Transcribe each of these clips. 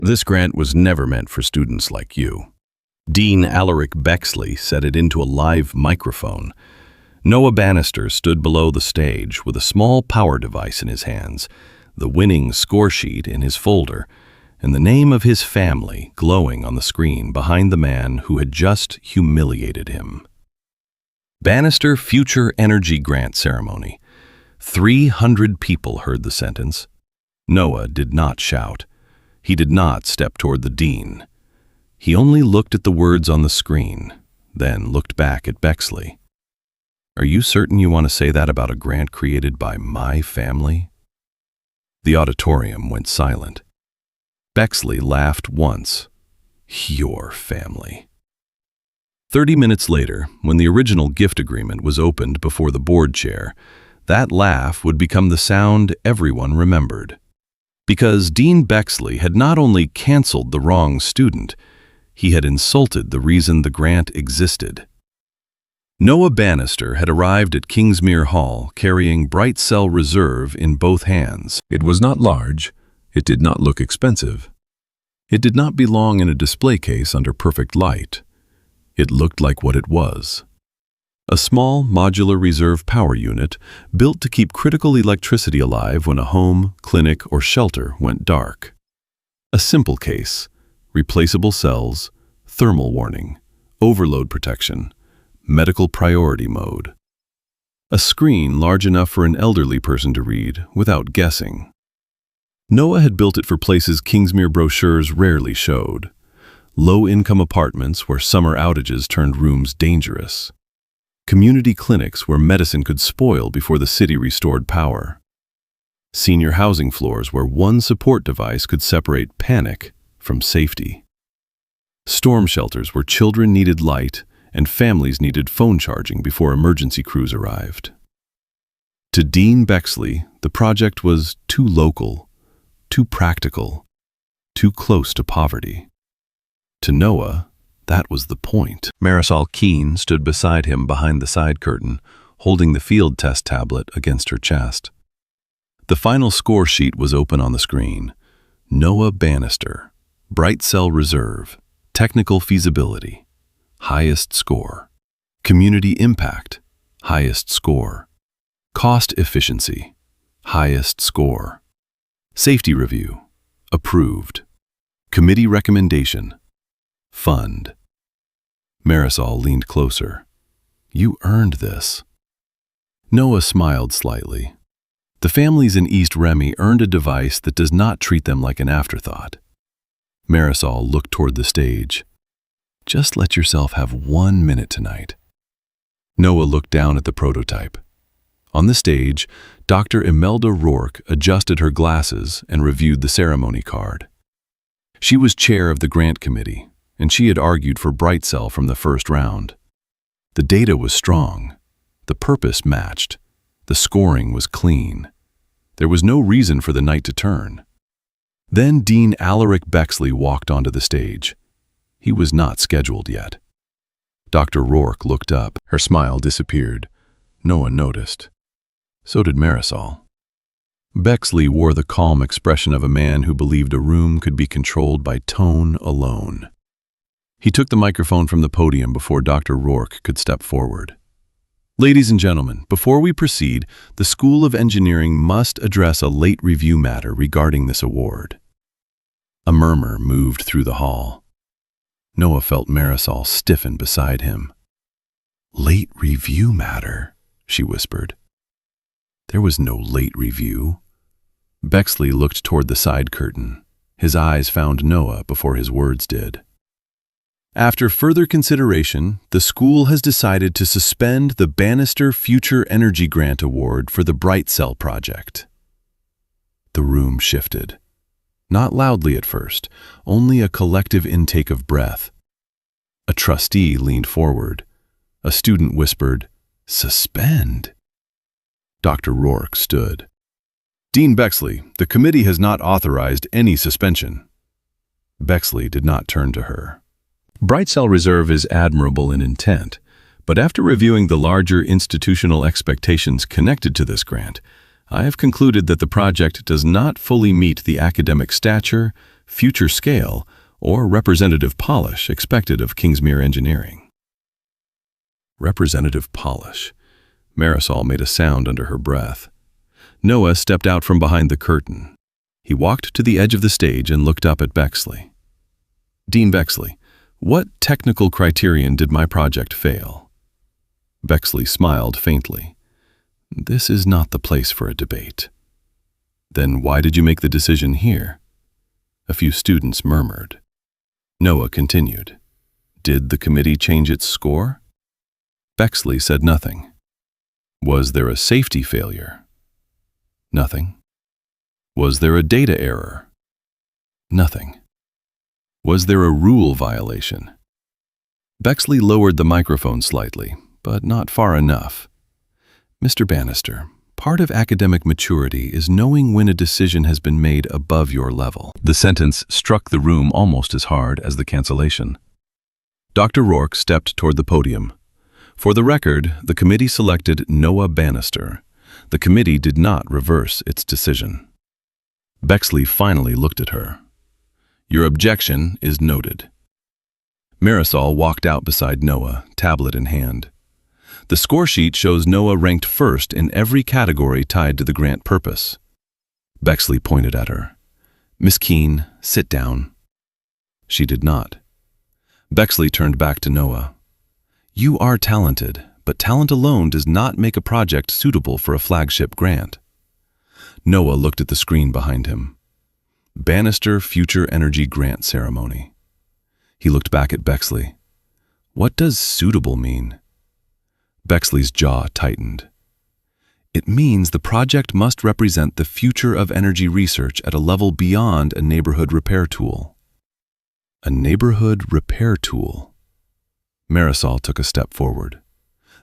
This grant was never meant for students like you. Dean Alaric Bexley set it into a live microphone. Noah Bannister stood below the stage with a small power device in his hands, the winning score sheet in his folder, and the name of his family glowing on the screen behind the man who had just humiliated him. Bannister Future Energy Grant Ceremony. 300 people heard the sentence. Noah did not shout. He did not step toward the dean. He only looked at the words on the screen, then looked back at Bexley. "Are you certain you want to say that about a grant created by my family?" The auditorium went silent. Bexley laughed once. "Your family." 30 minutes later, when the original gift agreement was opened before the board chair, that laugh would become the sound everyone remembered. Because Dean Bexley had not only canceled the wrong student, he had insulted the reason the grant existed. Noah Bannister had arrived at Kingsmere Hall carrying Bright Cell Reserve in both hands. It was not large. It did not look expensive. It did not belong in a display case under perfect light. It looked like what it was: a small modular reserve power unit built to keep critical electricity alive when a home, clinic, or shelter went dark. A simple case: replaceable cells, thermal warning, overload protection, medical priority mode. A screen large enough for an elderly person to read without guessing. Noah had built it for places Kingsmere brochures rarely showed: low-income apartments where summer outages turned rooms dangerous, community clinics where medicine could spoil before the city restored power, senior housing floors where one support device could separate panic from safety, storm shelters where children needed light and families needed phone charging before emergency crews arrived. To Dean Bexley, the project was too local, too practical, too close to poverty. To Noah, that was the point. Marisol Keene stood beside him behind the side curtain, holding the field test tablet against her chest. The final score sheet was open on the screen. Noah Bannister, Bright Cell Reserve, Technical Feasibility, highest score. Community Impact, highest score. Cost Efficiency, highest score. Safety Review, approved. Committee Recommendation, fund. Marisol leaned closer. "You earned this." Noah smiled slightly. The families in East Remy earned a device that does not treat them like an afterthought. Marisol looked toward the stage. "Just let yourself have 1 minute tonight." Noah looked down at the prototype. On the stage, Dr. Imelda Rourke adjusted her glasses and reviewed the ceremony card. She was chair of the grant committee, and she had argued for Bright Cell from the first round. The data was strong. The purpose matched. The scoring was clean. There was no reason for the night to turn. Then Dean Alaric Bexley walked onto the stage. He was not scheduled yet. Dr. Rourke looked up. Her smile disappeared. Noah noticed. So did Marisol. Bexley wore the calm expression of a man who believed a room could be controlled by tone alone. He took the microphone from the podium before Dr. Rourke could step forward. "Ladies and gentlemen, before we proceed, the School of Engineering must address a late review matter regarding this award." A murmur moved through the hall. Noah felt Marisol stiffen beside him. "Late review matter," she whispered. There was no late review. Bexley looked toward the side curtain. His eyes found Noah before his words did. "After further consideration, the school has decided to suspend the Bannister Future Energy Grant Award for the Bright Cell project." The room shifted. Not loudly at first, only a collective intake of breath. A trustee leaned forward. A student whispered, "Suspend." Dr. Rourke stood. "Dean Bexley, the committee has not authorized any suspension." Bexley did not turn to her. "Bright Cell Reserve is admirable in intent, but after reviewing the larger institutional expectations connected to this grant, I have concluded that the project does not fully meet the academic stature, future scale, or representative polish expected of Kingsmere Engineering. Representative polish. Marisol made a sound under her breath. Noah stepped out from behind the curtain. He walked to the edge of the stage and looked up at Bexley. Dean Bexley, what technical criterion did my project fail? Bexley smiled faintly. This is not the place for a debate. Then why did you make the decision here? A few students murmured. Noah continued. Did the committee change its score? Bexley said nothing. Was there a safety failure? Nothing. Was there a data error? Nothing. Was there a rule violation? Bexley lowered the microphone slightly, but not far enough. Mr. Bannister, part of academic maturity is knowing when a decision has been made above your level. The sentence struck the room almost as hard as the cancellation. Dr. Rourke stepped toward the podium. For the record, the committee selected Noah Bannister. The committee did not reverse its decision. Bexley finally looked at her. Your objection is noted. Marisol walked out beside Noah, tablet in hand. The score sheet shows Noah ranked first in every category tied to the grant purpose. Bexley pointed at her. Miss Keene, sit down. She did not. Bexley turned back to Noah. You are talented, but talent alone does not make a project suitable for a flagship grant. Noah looked at the screen behind him. Bannister Future Energy Grant Ceremony. He looked back at Bexley. What does suitable mean? Bexley's jaw tightened. It means the project must represent the future of energy research at a level beyond a neighborhood repair tool. A neighborhood repair tool. Marisol took a step forward.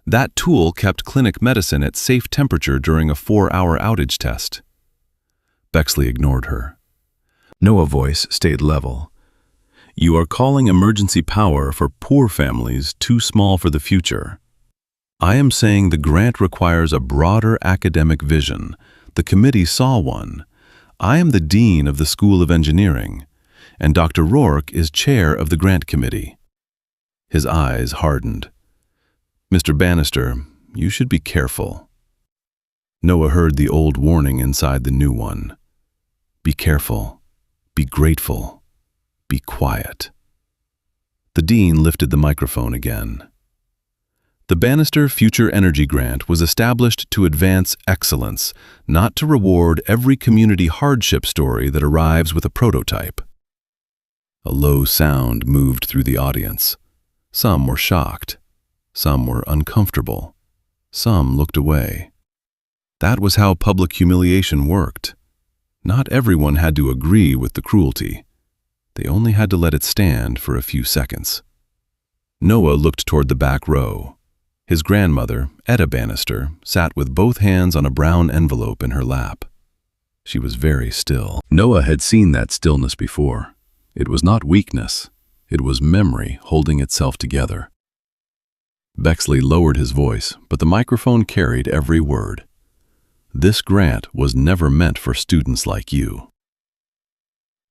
That tool kept clinic medicine at safe temperature during a 4-hour outage test. Bexley ignored her. Noah's voice stayed level. You are calling emergency power for poor families too small for the future. I am saying the grant requires a broader academic vision. The committee saw one. I am the dean of the School of Engineering, and Dr. Rourke is chair of the grant committee. His eyes hardened. Mr. Bannister, you should be careful. Noah heard the old warning inside the new one. Be careful. Be grateful. Be quiet. The dean lifted the microphone again. The Bannister Future Energy Grant was established to advance excellence, not to reward every community hardship story that arrives with a prototype. A low sound moved through the audience. Some were shocked. Some were uncomfortable. Some looked away. That was how public humiliation worked. Not everyone had to agree with the cruelty. They only had to let it stand for a few seconds. Noah looked toward the back row. His grandmother, Etta Bannister, sat with both hands on a brown envelope in her lap. She was very still. Noah had seen that stillness before. It was not weakness. It was memory holding itself together. Bexley lowered his voice, but the microphone carried every word. This grant was never meant for students like you.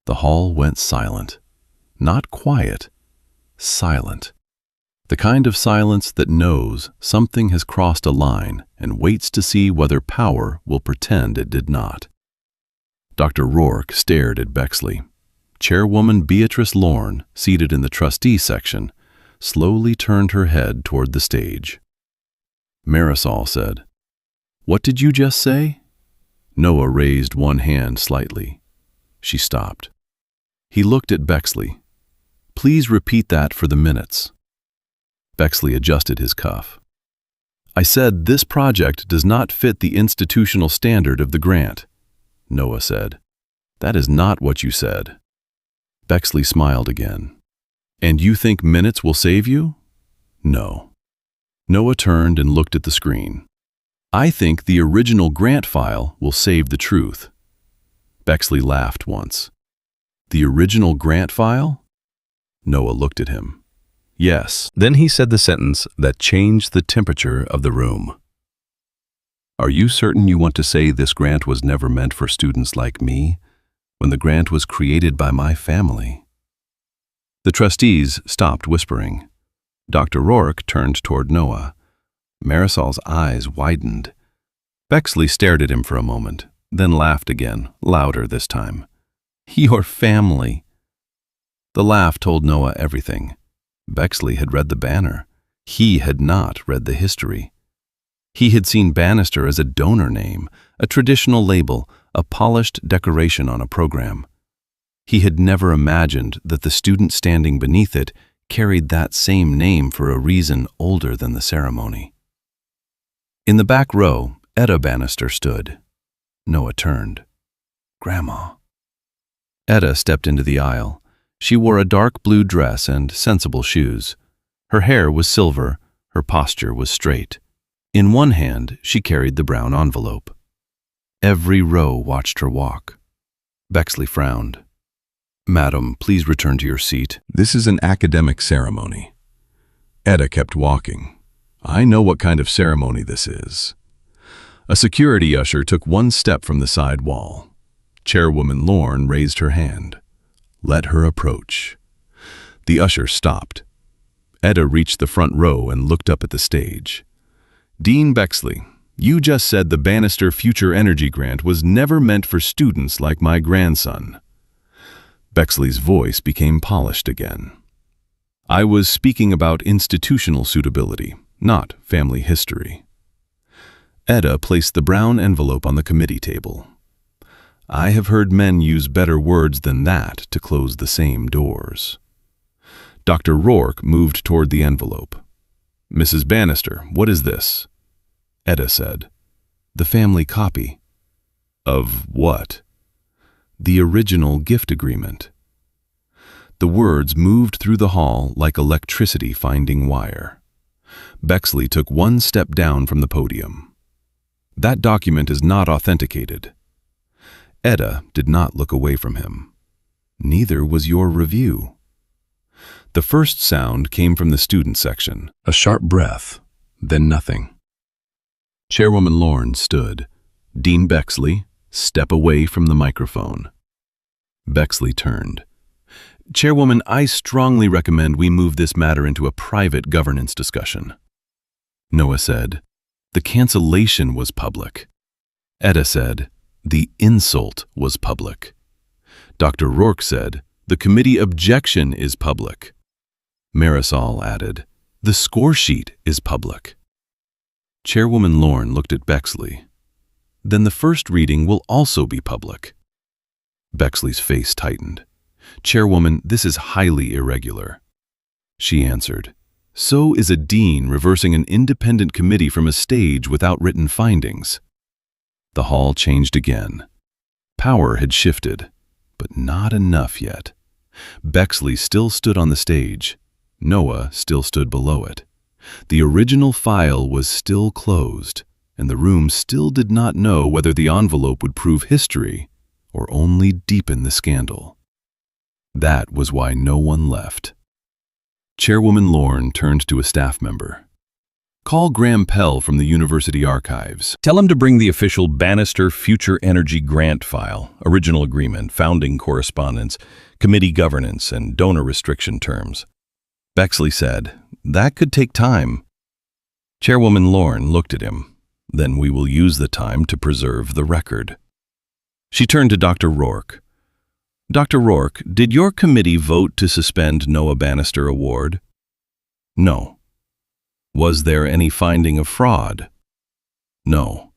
The hall went silent. Not quiet, silent. The kind of silence that knows something has crossed a line and waits to see whether power will pretend it did not. Dr. Rourke stared at Bexley. Chairwoman Beatrice Lorne, seated in the trustee section, slowly turned her head toward the stage. Marisol said, "What did you just say?" Noah raised one hand slightly. She stopped. He looked at Bexley. "Please repeat that for the minutes." Bexley adjusted his cuff. "I said this project does not fit the institutional standard of the grant," Noah said. "That is not what you said." Bexley smiled again. "And you think minutes will save you?" "No." Noah turned and looked at the screen. "I think the original grant file will save the truth." Bexley laughed once. "The original grant file?" Noah looked at him. "Yes." Then he said the sentence that changed the temperature of the room. "Are you certain you want to say this grant was never meant for students like me? when the grant was created by my family." The trustees stopped whispering. Dr. Rourke turned toward Noah. Marisol's eyes widened. Bexley stared at him for a moment, then laughed again, louder this time. "Your family." The laugh told Noah everything. Bexley had read the banner. He had not read the history. He had seen Bannister as a donor name, a traditional label, a polished decoration on a program. He had never imagined that the student standing beneath it carried that same name for a reason older than the ceremony. In the back row, Etta Bannister stood. Noah turned. "Grandma." Etta stepped into the aisle. She wore a dark blue dress and sensible shoes. Her hair was silver, her posture was straight. In one hand, she carried the brown envelope. Every row watched her walk. Bexley frowned. "Madam, please return to your seat." "This is an academic ceremony." Etta kept walking. "I know what kind of ceremony this is." A security usher took one step from the side wall. Chairwoman Lorne raised her hand. "Let her approach." The usher stopped. Etta reached the front row and looked up at the stage. "Dean Bexley, you just said the Bannister Future Energy Grant was never meant for students like my grandson." Bexley's voice became polished again. "I was speaking about institutional suitability, not family history." Etta placed the brown envelope on the committee table. "I have heard men use better words than that to close the same doors." Dr. Rourke moved toward the envelope. "Mrs. Bannister, what is this?" Etta said, "The family copy." "Of what?" "The original gift agreement." The words moved through the hall like electricity finding wire. Bexley took one step down from the podium. "That document is not authenticated." Etta did not look away from him. "Neither was your review." The first sound came from the student section. A sharp breath, then nothing. Chairwoman Lorne stood. "Dean Bexley, step away from the microphone." Bexley turned. "Chairwoman, I strongly recommend we move this matter into a private governance discussion." Noah said, "The cancellation was public." Etta said, "The insult was public." Dr. Rourke said, "The committee objection is public." Marisol added, "The score sheet is public." Chairwoman Lorne looked at Bexley. "Then the first reading will also be public." Bexley's face tightened. "Chairwoman, this is highly irregular." She answered, "So is a dean reversing an independent committee from a stage without written findings." The hall changed again. Power had shifted, but not enough yet. Bexley still stood on the stage. Noah still stood below it. The original file was still closed, and the room still did not know whether the envelope would prove history or only deepen the scandal. That was why no one left. Chairwoman Lorne turned to a staff member. "Call Graham Pell from the University Archives. Tell him to bring the official Bannister Future Energy Grant file, original agreement, founding correspondence, committee governance, and donor restriction terms." Bexley said, "That could take time." Chairwoman Lorne looked at him. "Then we will use the time to preserve the record." She turned to Dr. Rourke. "Dr. Rourke, did your committee vote to suspend Noah Bannister Award?" "No." "Was there any finding of fraud?" "No."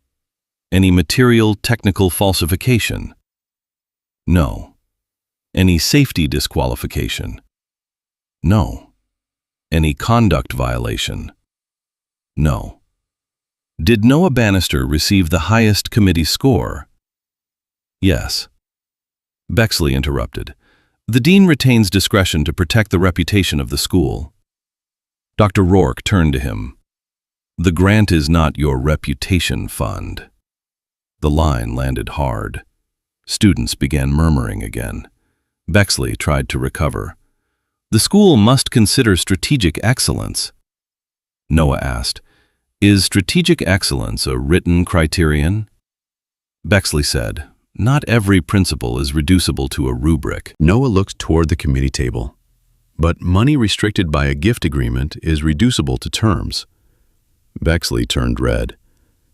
"Any material technical falsification?" "No." "Any safety disqualification?" "No." "Any conduct violation?" "No." "Did Noah Bannister receive the highest committee score?" "Yes." Bexley interrupted. "The dean retains discretion to protect the reputation of the school." Dr. Rourke turned to him. "The grant is not your reputation fund." The line landed hard. Students began murmuring again. Bexley tried to recover. "The school must consider strategic excellence." Noah asked, "Is strategic excellence a written criterion?" Bexley said, Not every principle is reducible to a rubric. Noah looked toward the committee table. But money restricted by a gift agreement is reducible to terms. Bexley turned red.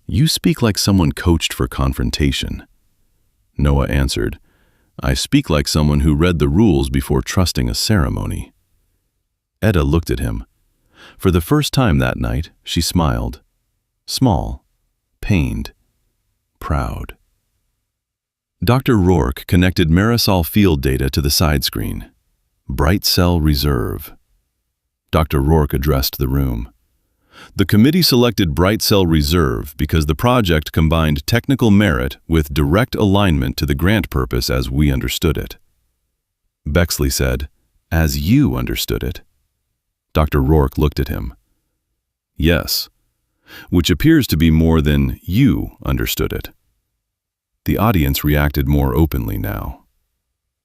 You speak like someone coached for confrontation. Noah answered, I speak like someone who read the rules before trusting a ceremony. Etta looked at him. For the first time that night, she smiled. Small, pained, proud. Dr. Rourke connected Marisol field data to the side screen. Bright cell reserve. Dr. Rourke addressed the room. The committee selected Bright Cell Reserve because the project combined technical merit with direct alignment to the grant purpose as we understood it. Bexley said, as you understood it. Dr. Rourke looked at him. Yes, which appears to be more than you understood it. The audience reacted more openly now.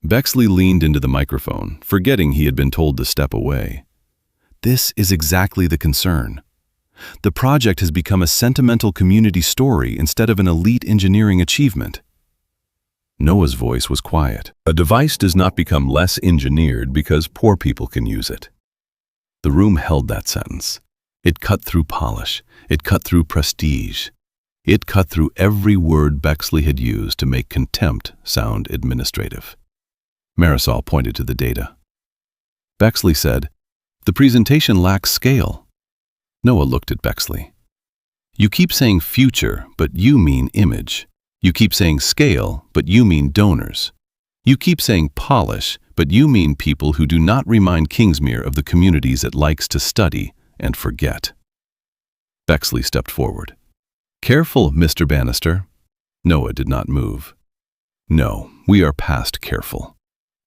Bexley leaned into the microphone, forgetting he had been told to step away. This is exactly the concern. The project has become a sentimental community story instead of an elite engineering achievement. Noah's voice was quiet. A device does not become less engineered because poor people can use it. The room held that sentence. It cut through polish. It cut through prestige. It cut through every word Bexley had used to make contempt sound administrative. Marisol pointed to the data. Bexley said, the presentation lacks scale. Noah looked at Bexley. You keep saying future, but you mean image. You keep saying scale, but you mean donors. You keep saying polish, but you mean people who do not remind Kingsmere of the communities it likes to study and forget. Bexley stepped forward. Careful, Mr. Bannister. Noah did not move. No, we are past careful.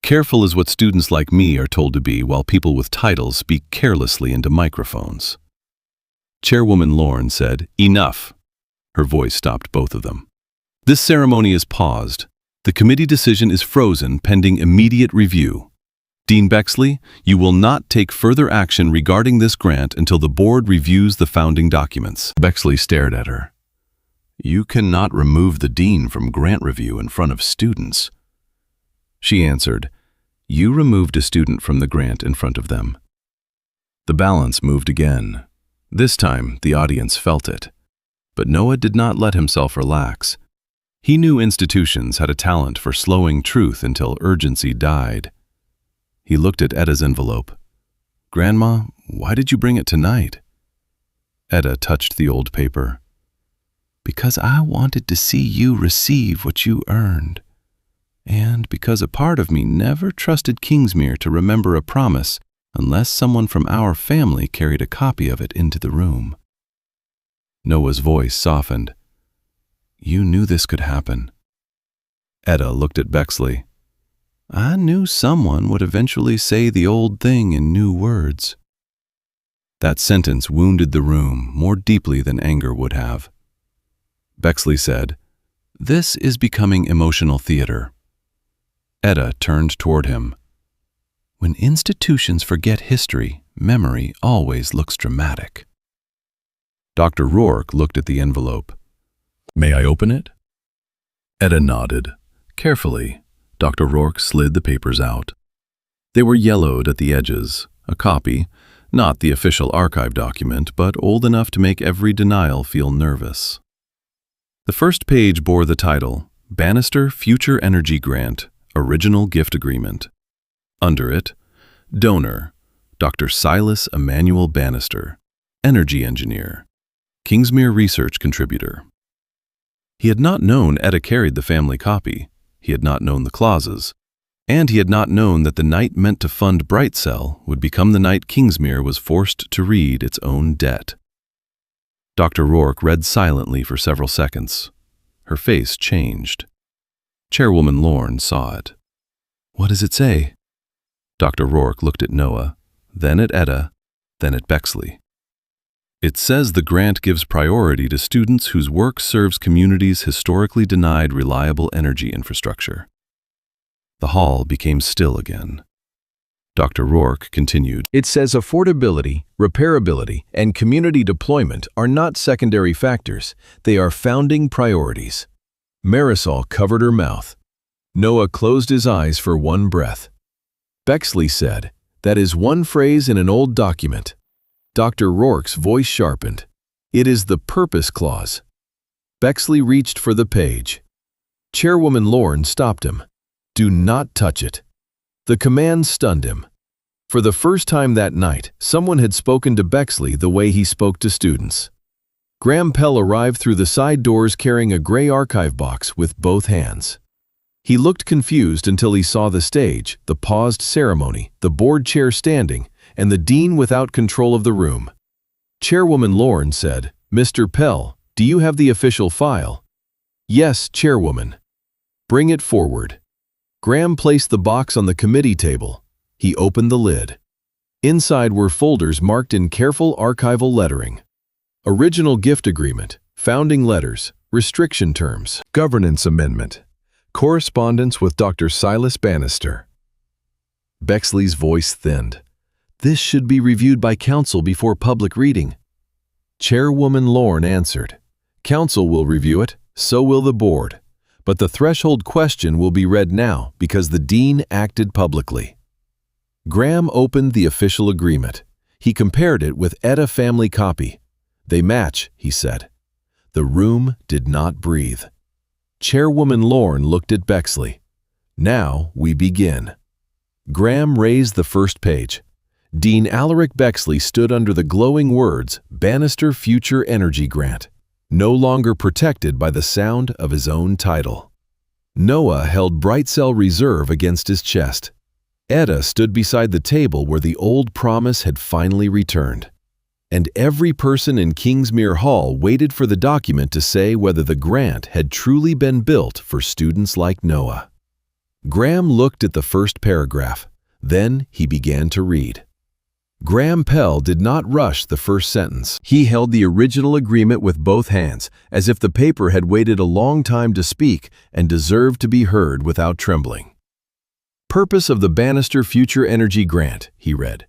Careful is what students like me are told to be while people with titles speak carelessly into microphones. Chairwoman Lorne said, enough. Her voice stopped both of them. This ceremony is paused. The committee decision is frozen pending immediate review. Dean Bexley, you will not take further action regarding this grant until the board reviews the founding documents. Bexley stared at her. You cannot remove the dean from grant review in front of students. She answered, you removed a student from the grant in front of them. The balance moved again. This time, the audience felt it. But Noah did not let himself relax. He knew institutions had a talent for slowing truth until urgency died. He looked at Etta's envelope. Grandma, why did you bring it tonight? Etta touched the old paper. Because I wanted to see you receive what you earned. And because a part of me never trusted Kingsmere to remember a promise unless someone from our family carried a copy of it into the room. Noah's voice softened. You knew this could happen. Etta looked at Bexley. I knew someone would eventually say the old thing in new words. That sentence wounded the room more deeply than anger would have. Bexley said, this is becoming emotional theater. Etta turned toward him. When institutions forget history, memory always looks dramatic. Dr. Rourke looked at the envelope. May I open it? Etta nodded. Carefully, Dr. Rourke slid the papers out. They were yellowed at the edges, a copy, not the official archive document, but old enough to make every denial feel nervous. The first page bore the title, Bannister Future Energy Grant, Original Gift Agreement. Under it, Donor, Dr. Silas Emmanuel Bannister, Energy Engineer, Kingsmere Research Contributor. He had not known Etta carried the family copy, he had not known the clauses, and he had not known that the night meant to fund Bright Cell would become the night Kingsmere was forced to read its own debt. Dr. Rourke read silently for several seconds. Her face changed. Chairwoman Lorne saw it. What does it say? Dr. Rourke looked at Noah, then at Etta, then at Bexley. It says the grant gives priority to students whose work serves communities historically denied reliable energy infrastructure. The hall became still again. Dr. Rourke continued. It says affordability, repairability, and community deployment are not secondary factors. They are founding priorities. Marisol covered her mouth. Noah closed his eyes for one breath. Bexley said, "That is one phrase in an old document." Dr. Rourke's voice sharpened. "It is the purpose clause." Bexley reached for the page. Chairwoman Lorne stopped him. "Do not touch it." The command stunned him. For the first time that night, someone had spoken to Bexley the way he spoke to students. Graham Pell arrived through the side doors carrying a gray archive box with both hands. He looked confused until he saw the stage, the paused ceremony, the board chair standing, and the dean without control of the room. Chairwoman Lorne said, "Mr. Pell, do you have the official file?" "Yes, Chairwoman." "Bring it forward." Graham placed the box on the committee table. He opened the lid. Inside were folders marked in careful archival lettering. Original gift agreement, founding letters, restriction terms, governance amendment, correspondence with Dr. Silas Bannister. Bexley's voice thinned. "This should be reviewed by council before public reading." Chairwoman Lorne answered, "Council will review it, so will the board. But the threshold question will be read now because the dean acted publicly." Graham opened the official agreement. He compared it with Etta family copy. "They match," he said. The room did not breathe. Chairwoman Lorne looked at Bexley. "Now we begin." Graham raised the first page. Dean Alaric Bexley stood under the glowing words, "Bannister Future Energy Grant," no longer protected by the sound of his own title. Noah held Brightcell Reserve against his chest. Etta stood beside the table where the old promise had finally returned. And every person in Kingsmere Hall waited for the document to say whether the grant had truly been built for students like Noah. Graham looked at the first paragraph. Then he began to read. Graham Pell did not rush the first sentence. He held the original agreement with both hands, as if the paper had waited a long time to speak and deserved to be heard without trembling. "Purpose of the Bannister Future Energy Grant," he read.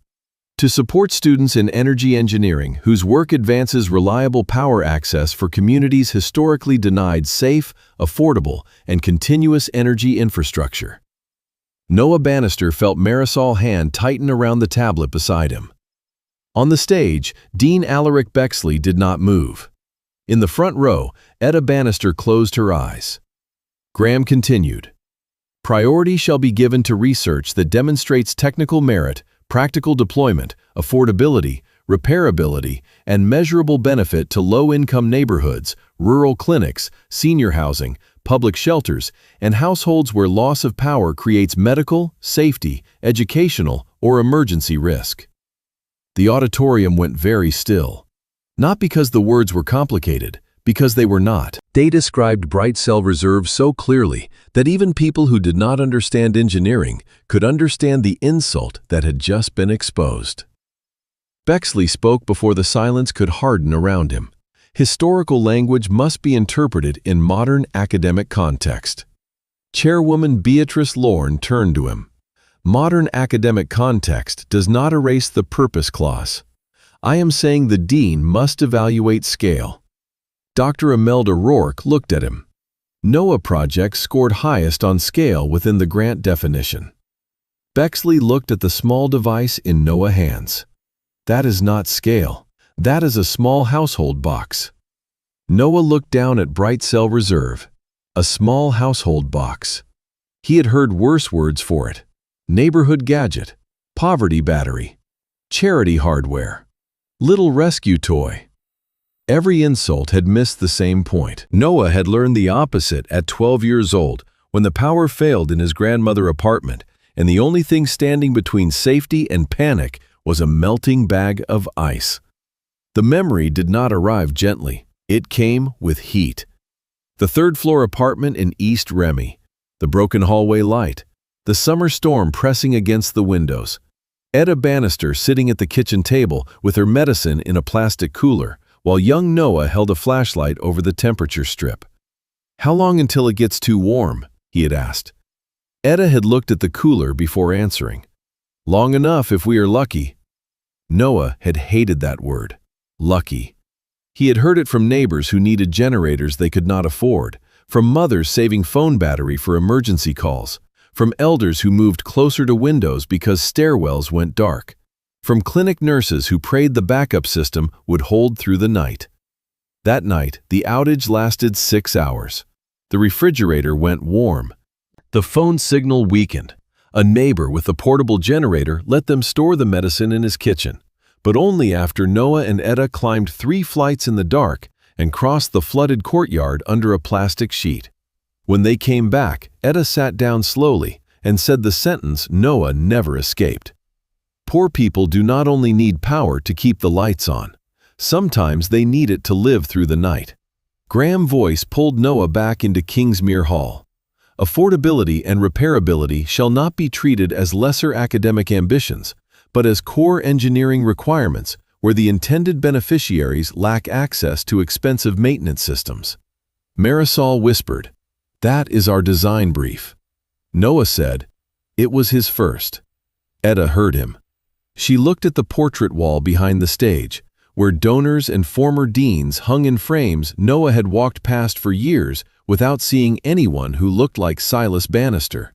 "To support students in energy engineering whose work advances reliable power access for communities historically denied safe, affordable, and continuous energy infrastructure." Noah Bannister felt Marisol's hand tighten around the tablet beside him. On the stage, Dean Alaric Bexley did not move. In the front row, Etta Bannister closed her eyes. Graham continued, "Priority shall be given to research that demonstrates technical merit, practical deployment, affordability, repairability, and measurable benefit to low-income neighborhoods, rural clinics, senior housing, public shelters, and households where loss of power creates medical, safety, educational, or emergency risk." The auditorium went very still. Not because the words were complicated, because they were not. They described Brightcell Reserve so clearly that even people who did not understand engineering could understand the insult that had just been exposed. Bexley spoke before the silence could harden around him. Historical language must be interpreted in modern academic context. Chairwoman Beatrice Lorne turned to him. "Modern academic context does not erase the purpose clause. I am saying the dean must evaluate scale." Dr. Imelda Rourke looked at him. Noah project scored highest on scale within the grant definition. Bexley looked at the small device in Noah's hands. "That is not scale. That is a small household box." Noah looked down at Brightcell Reserve. A small household box. He had heard worse words for it. Neighborhood gadget, poverty battery, charity hardware, little rescue toy. Every insult had missed the same point. Noah had learned the opposite at 12 years old when the power failed in his grandmother's apartment, and the only thing standing between safety and panic was a melting bag of ice. The memory did not arrive gently. It came with heat. The third-floor apartment in East Remy, the broken hallway light, the summer storm pressing against the windows, Etta Bannister sitting at the kitchen table with her medicine in a plastic cooler, while young Noah held a flashlight over the temperature strip. "How long until it gets too warm?" he had asked. Etta had looked at the cooler before answering. "Long enough if we are lucky." Noah had hated that word, lucky. He had heard it from neighbors who needed generators they could not afford, from mothers saving phone battery for emergency calls, from elders who moved closer to windows because stairwells went dark, from clinic nurses who prayed the backup system would hold through the night. That night, the outage lasted 6 hours. The refrigerator went warm. The phone signal weakened. A neighbor with a portable generator let them store the medicine in his kitchen, but only after Noah and Etta climbed 3 flights in the dark and crossed the flooded courtyard under a plastic sheet. When they came back, Etta sat down slowly and said the sentence Noah never escaped. Poor people do not only need power to keep the lights on. Sometimes they need it to live through the night. Graham's voice pulled Noah back into Kingsmere Hall. Affordability and repairability shall not be treated as lesser academic ambitions, but as core engineering requirements where the intended beneficiaries lack access to expensive maintenance systems. Marisol whispered, "That is our design brief." Noah said, "It was his first." Etta heard him. She looked at the portrait wall behind the stage, where donors and former deans hung in frames Noah had walked past for years without seeing anyone who looked like Silas Bannister.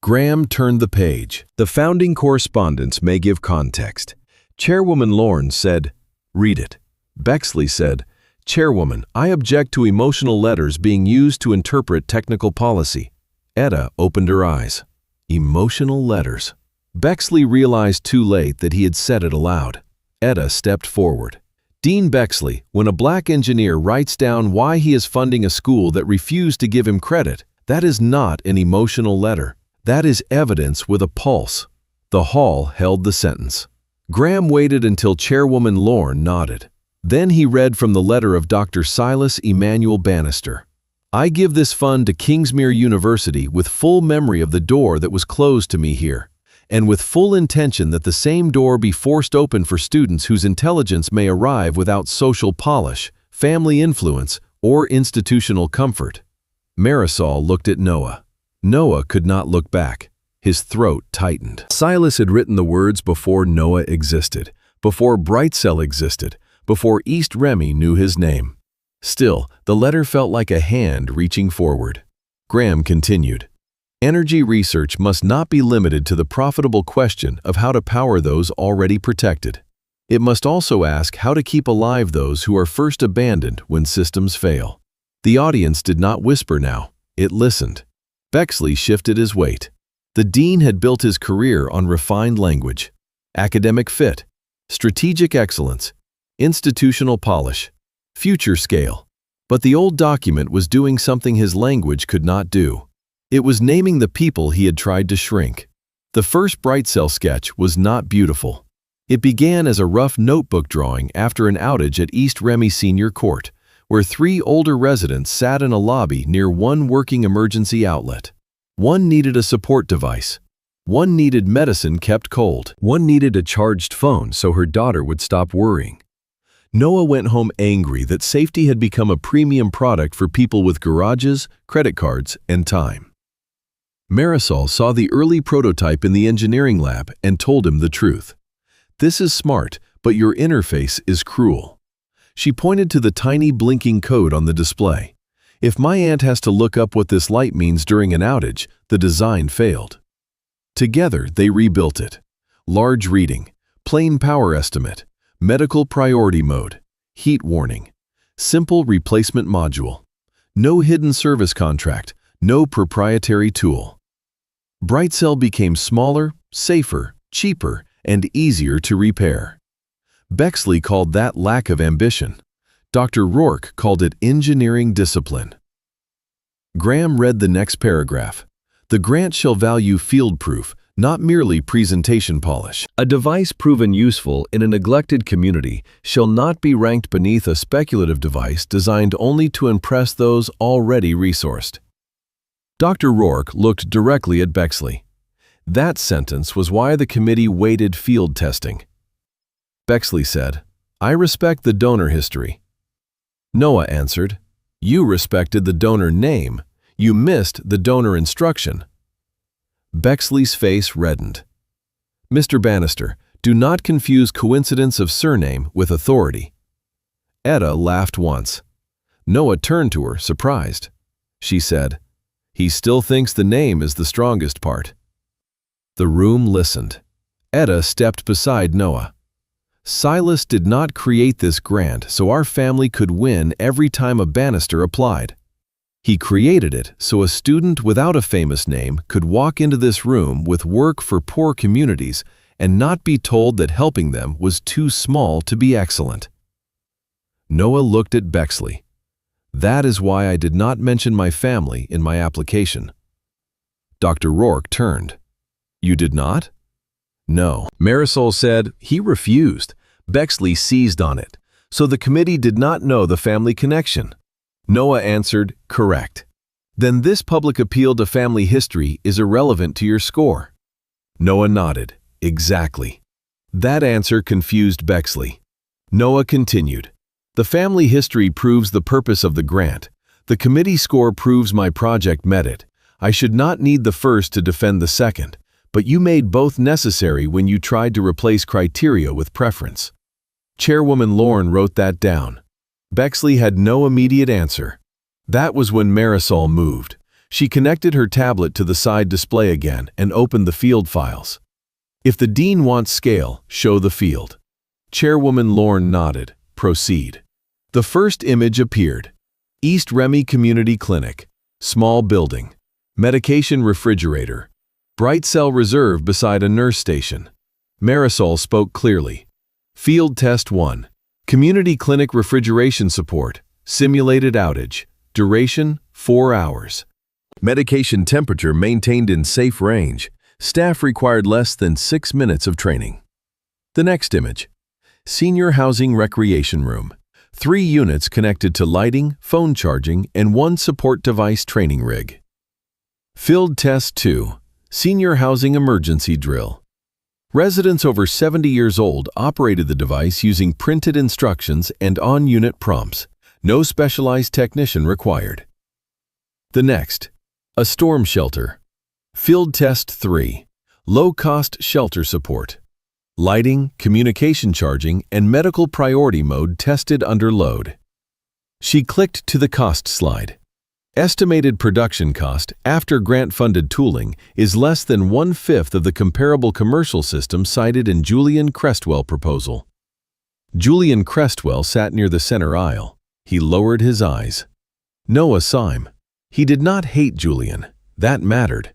Graham turned the page. "The founding correspondence may give context." Chairwoman Lorne said, "Read it." Bexley said, "Chairwoman, I object to emotional letters being used to interpret technical policy." Etta opened her eyes. Emotional letters. Bexley realized too late that he had said it aloud. Etta stepped forward. "Dean Bexley, when a black engineer writes down why he is funding a school that refused to give him credit, that is not an emotional letter. That is evidence with a pulse." The hall held the sentence. Graham waited until Chairwoman Lorne nodded. Then he read from the letter of Dr. Silas Emmanuel Bannister. "I give this fund to Kingsmere University with full memory of the door that was closed to me here, and with full intention that the same door be forced open for students whose intelligence may arrive without social polish, family influence, or institutional comfort." Marisol looked at Noah. Noah could not look back. His throat tightened. Silas had written the words before Noah existed, before Brightcell existed, before East Remy knew his name. Still, the letter felt like a hand reaching forward. Graham continued, "Energy research must not be limited to the profitable question of how to power those already protected. It must also ask how to keep alive those who are first abandoned when systems fail." The audience did not whisper now. It listened. Bexley shifted his weight. The dean had built his career on refined language, academic fit, strategic excellence, institutional polish, future scale. But the old document was doing something his language could not do. It was naming the people he had tried to shrink. The first Brightcell sketch was not beautiful. It began as a rough notebook drawing after an outage at East Remy Senior Court, where 3 older residents sat in a lobby near one working emergency outlet. One needed a support device. One needed medicine kept cold. One needed a charged phone so her daughter would stop worrying. Noah went home angry that safety had become a premium product for people with garages, credit cards, and time. Marisol saw the early prototype in the engineering lab and told him the truth. "This is smart, but your interface is cruel." She pointed to the tiny blinking code on the display. "If my aunt has to look up what this light means during an outage, the design failed." Together, they rebuilt it. Large reading, plain power estimate, medical priority mode, heat warning, simple replacement module. No hidden service contract, no proprietary tool. Brightcell became smaller, safer, cheaper, and easier to repair. Bexley called that lack of ambition. Dr. Rourke called it engineering discipline. Graham read the next paragraph. "The grant shall value field proof, not merely presentation polish. A device proven useful in a neglected community shall not be ranked beneath a speculative device designed only to impress those already resourced." Dr. Rourke looked directly at Bexley. That sentence was why the committee weighted field testing. Bexley said, "I respect the donor history." Noah answered, "You respected the donor name. You missed the donor instruction." Bexley's face reddened. "Mr. Bannister, do not confuse coincidence of surname with authority." Etta laughed once. Noah turned to her, surprised. she said. "He still thinks the name is the strongest part." The room listened. Etta stepped beside Noah. "Silas did not create this grant so our family could win every time a banister applied. He created it so a student without a famous name could walk into this room with work for poor communities and not be told that helping them was too small to be excellent." Noah looked at Bexley. "That is why I did not mention my family in my application." Dr. Rourke turned. "You did not?" "No." Marisol said he refused. Bexley seized on it, so the committee did not know the family connection. Noah answered, "Correct." "Then this public appeal to family history is irrelevant to your score." Noah nodded. "Exactly." That answer confused Bexley. Noah continued. "The family history proves the purpose of the grant. The committee score proves my project met it. I should not need the first to defend the second, but you made both necessary when you tried to replace criteria with preference." Chairwoman Lorne wrote that down. Bexley had no immediate answer. That was when Marisol moved. She connected her tablet to the side display again and opened the field files. "If the dean wants scale, show the field." Chairwoman Lorne nodded. "Proceed." The first image appeared. East Remy Community Clinic. Small building. Medication refrigerator. Bright cell reserve beside a nurse station. Marisol spoke clearly. Field test 1. Community clinic refrigeration support. Simulated outage. Duration, 4 hours. Medication temperature maintained in safe range. Staff required less than 6 minutes of training. The next image. Senior housing recreation room. 3 units connected to lighting, phone charging, and 1 support device training rig. Field test 2. Senior housing emergency drill. Residents over 70 years old operated the device using printed instructions and on-unit prompts. No specialized technician required. The next. A storm shelter. Field test 3. Low-cost shelter support. Lighting, communication charging, and medical priority mode tested under load. She clicked to the cost slide. Estimated production cost after grant-funded tooling is less than 1/5 of the comparable commercial system cited in Julian Crestwell proposal. Julian Crestwell sat near the center aisle. He lowered his eyes. Noah saw him. He did not hate Julian. That mattered.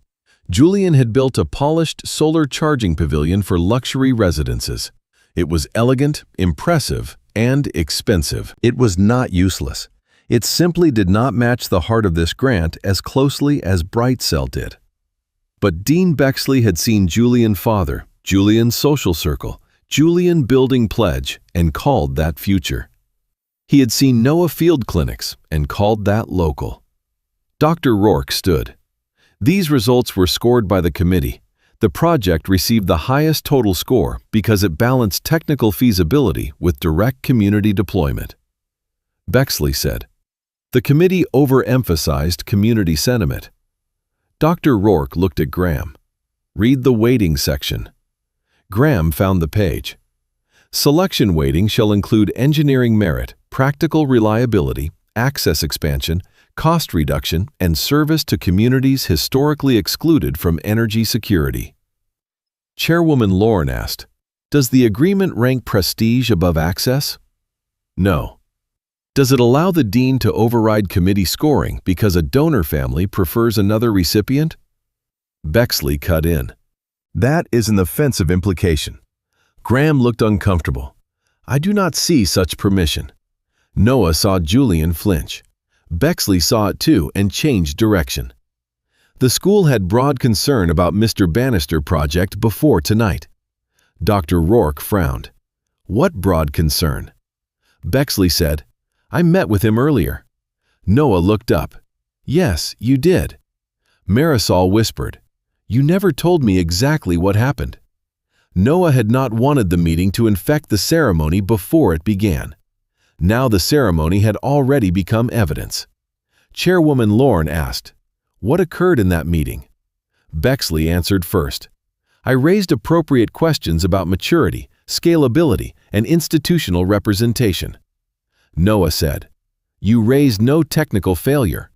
Julian had built a polished solar charging pavilion for luxury residences. It was elegant, impressive, and expensive. It was not useless. It simply did not match the heart of this grant as closely as Bright Cell did. But Dean Bexley had seen Julian father, Julian's social circle, Julian building pledge, and called that future. He had seen Noah Field clinics and called that local. Dr. Rourke stood. These results were scored by the committee. The project received the highest total score because it balanced technical feasibility with direct community deployment. Bexley said, "The committee overemphasized community sentiment." Dr. Rourke looked at Graham. "Read the weighting section." Graham found the page. Selection weighting shall include engineering merit, practical reliability, access expansion, cost reduction, and service to communities historically excluded from energy security. Chairwoman Lorne asked, "Does the agreement rank prestige above access?" "No." "Does it allow the dean to override committee scoring because a donor family prefers another recipient?" Bexley cut in. "That is an offensive implication." Graham looked uncomfortable. "I do not see such permission." Noah saw Julian flinch. Bexley saw it too and changed direction. The school had broad concern about Mr. Bannister project before tonight. Dr. Rourke frowned. "What broad concern?" Bexley said, "I met with him earlier." Noah looked up. "Yes, you did." Marisol whispered, "You never told me exactly what happened." Noah had not wanted the meeting to infect the ceremony before it began. Now the ceremony had already become evidence. Chairwoman Lorne asked, "What occurred in that meeting?" Bexley answered first. "I raised appropriate questions about maturity, scalability, and institutional representation." Noah said, "You raised no technical failure."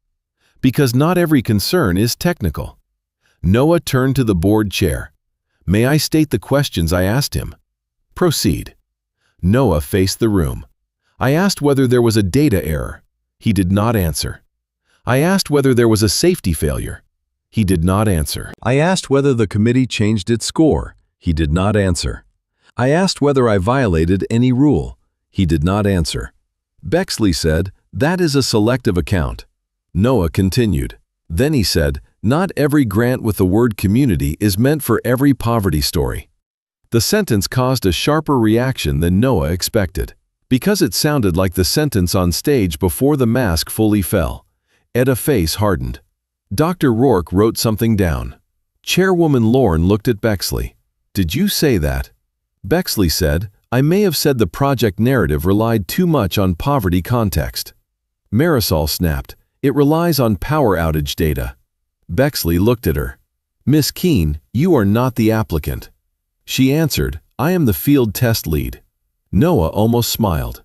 because not every concern is technical. Noah turned to the board chair. May I state the questions I asked him? Proceed. Noah faced the room. I asked whether there was a data error. He did not answer. I asked whether there was a safety failure. He did not answer. I asked whether the committee changed its score. He did not answer. I asked whether I violated any rule. He did not answer. Bexley said, "That is a selective account." Noah continued. Then he said, "Not every grant with the word community is meant for every poverty story." The sentence caused a sharper reaction than Noah expected, because it sounded like the sentence on stage before the mask fully fell. Eda's face hardened. Dr. Rourke wrote something down. Chairwoman Lorne looked at Bexley. "Did you say that?" Bexley said, "I may have said the project narrative relied too much on poverty context." Marisol snapped, "It relies on power outage data." Bexley looked at her. "Miss Keene, you are not the applicant." She answered, "I am the field test lead." Noah almost smiled.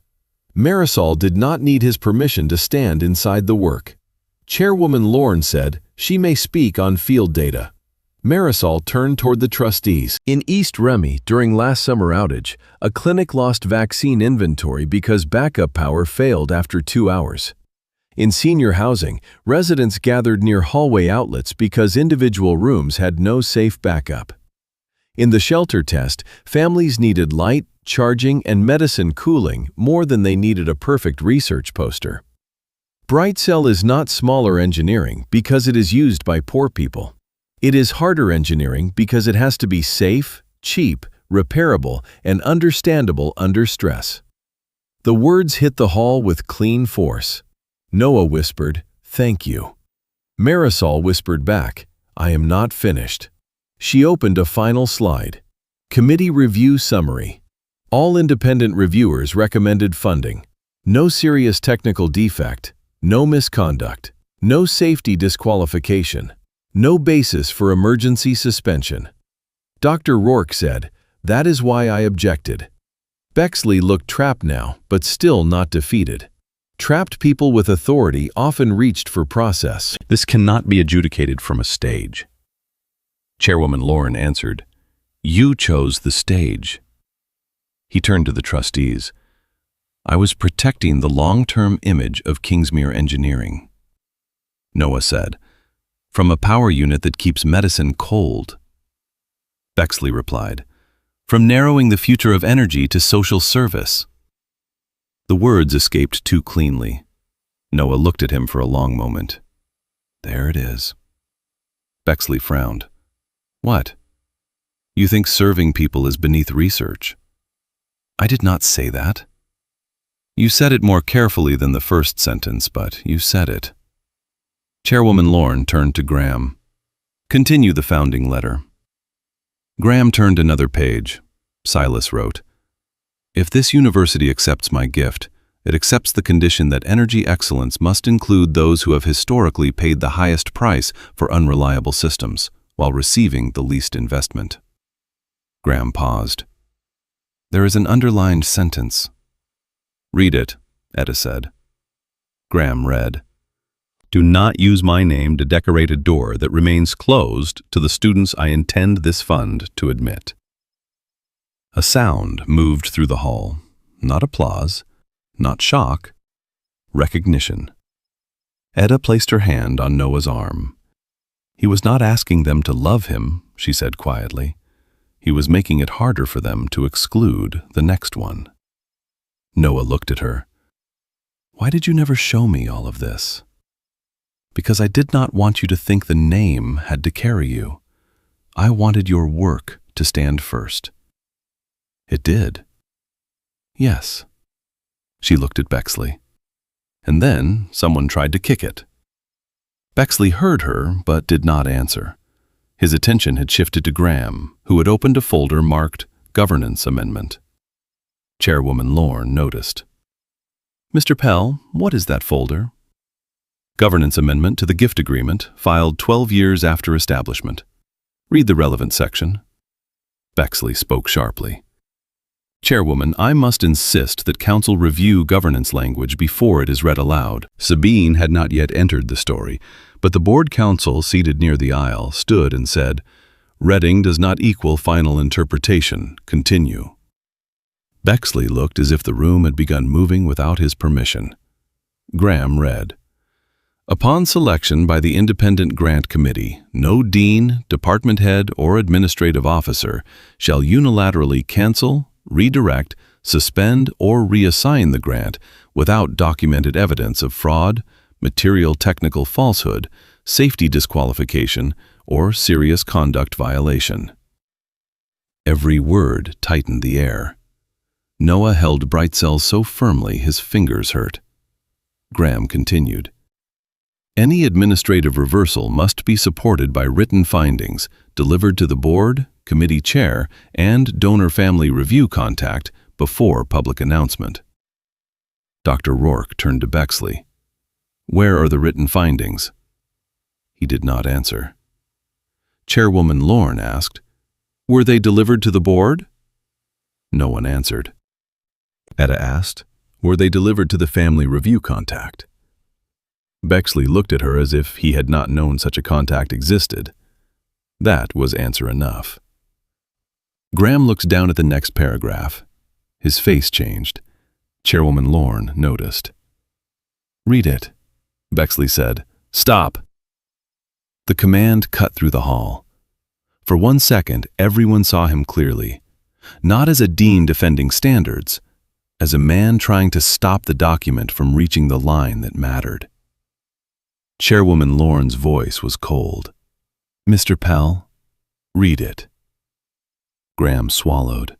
Marisol did not need his permission to stand inside the work. Chairwoman Lorne said, "She may speak on field data." Marisol turned toward the trustees. In East Remy, during last summer outage, a clinic lost vaccine inventory because backup power failed after 2 hours. In senior housing, residents gathered near hallway outlets because individual rooms had no safe backup. In the shelter test, families needed light, charging, and medicine cooling more than they needed a perfect research poster. Brightcell is not smaller engineering because it is used by poor people. It is harder engineering because it has to be safe, cheap, repairable, and understandable under stress. The words hit the hall with clean force. Noah whispered, "Thank you." Marisol whispered back, "I am not finished." She opened a final slide. Committee Review Summary. All independent reviewers recommended funding. No serious technical defect. No misconduct. No safety disqualification. No basis for emergency suspension. Dr. Rourke said, "That is why I objected." Bexley looked trapped now, but still not defeated. Trapped people with authority often reached for process. This cannot be adjudicated from a stage. Chairwoman Lorne answered, "You chose the stage." He turned to the trustees. "I was protecting the long-term image of Kingsmere Engineering." Noah said, "From a power unit that keeps medicine cold." Bexley replied, "From narrowing the future of energy to social service." The words escaped too cleanly. Noah looked at him for a long moment. "There it is." Bexley frowned. "What? You think serving people is beneath research?" "I did not say that." "You said it more carefully than the first sentence, but you said it." Chairwoman Lorne turned to Graham. "Continue the founding letter." Graham turned another page. Silas wrote, "If this university accepts my gift, it accepts the condition that energy excellence must include those who have historically paid the highest price for unreliable systems, while receiving the least investment." Graham paused. "There is an underlined sentence." "Read it," Eda said. Graham read, "Do not use my name to decorate a door that remains closed to the students I intend this fund to admit." A sound moved through the hall. Not applause, not shock, recognition. Eda placed her hand on Noah's arm. He was not asking them to love him, she said quietly. He was making it harder for them to exclude the next one. Noah looked at her. "Why did you never show me all of this?" "Because I did not want you to think the name had to carry you. I wanted your work to stand first." "It did." "Yes." She looked at Bexley. "And then someone tried to kick it." Bexley heard her, but did not answer. His attention had shifted to Graham, who had opened a folder marked Governance Amendment. Chairwoman Lorne noticed. "Mr. Pell, what is that folder?" "Governance Amendment to the Gift Agreement, filed 12 years after establishment. Read the relevant section." Bexley spoke sharply. "Chairwoman, I must insist that Council review governance language before it is read aloud." Sabine had not yet entered the story, But the board counsel seated near the aisle stood and said, "Reading does not equal final interpretation. Continue." Bexley looked as if the room had begun moving without his permission. Graham read, "Upon selection by the Independent Grant Committee, no dean, department head, or administrative officer shall unilaterally cancel, redirect, suspend, or reassign the grant without documented evidence of fraud, material technical falsehood, safety disqualification, or serious conduct violation." Every word tightened the air. Noah held Brightcell so firmly his fingers hurt. Graham continued, "Any administrative reversal must be supported by written findings delivered to the board, committee chair, and donor family review contact before public announcement." Dr. Rourke turned to Bexley. "Where are the written findings?" He did not answer. Chairwoman Lorne asked, "Were they delivered to the board?" No one answered. Etta asked, "Were they delivered to the family review contact?" Bexley looked at her as if he had not known such a contact existed. That was answer enough. Graham looked down at the next paragraph. His face changed. Chairwoman Lorne noticed. "Read it," Bexley said. "Stop!" The command cut through the hall. For 1 second, everyone saw him clearly, not as a dean defending standards, as a man trying to stop the document from reaching the line that mattered. Chairwoman Lorne's voice was cold. "Mr. Pell, read it." Graham swallowed.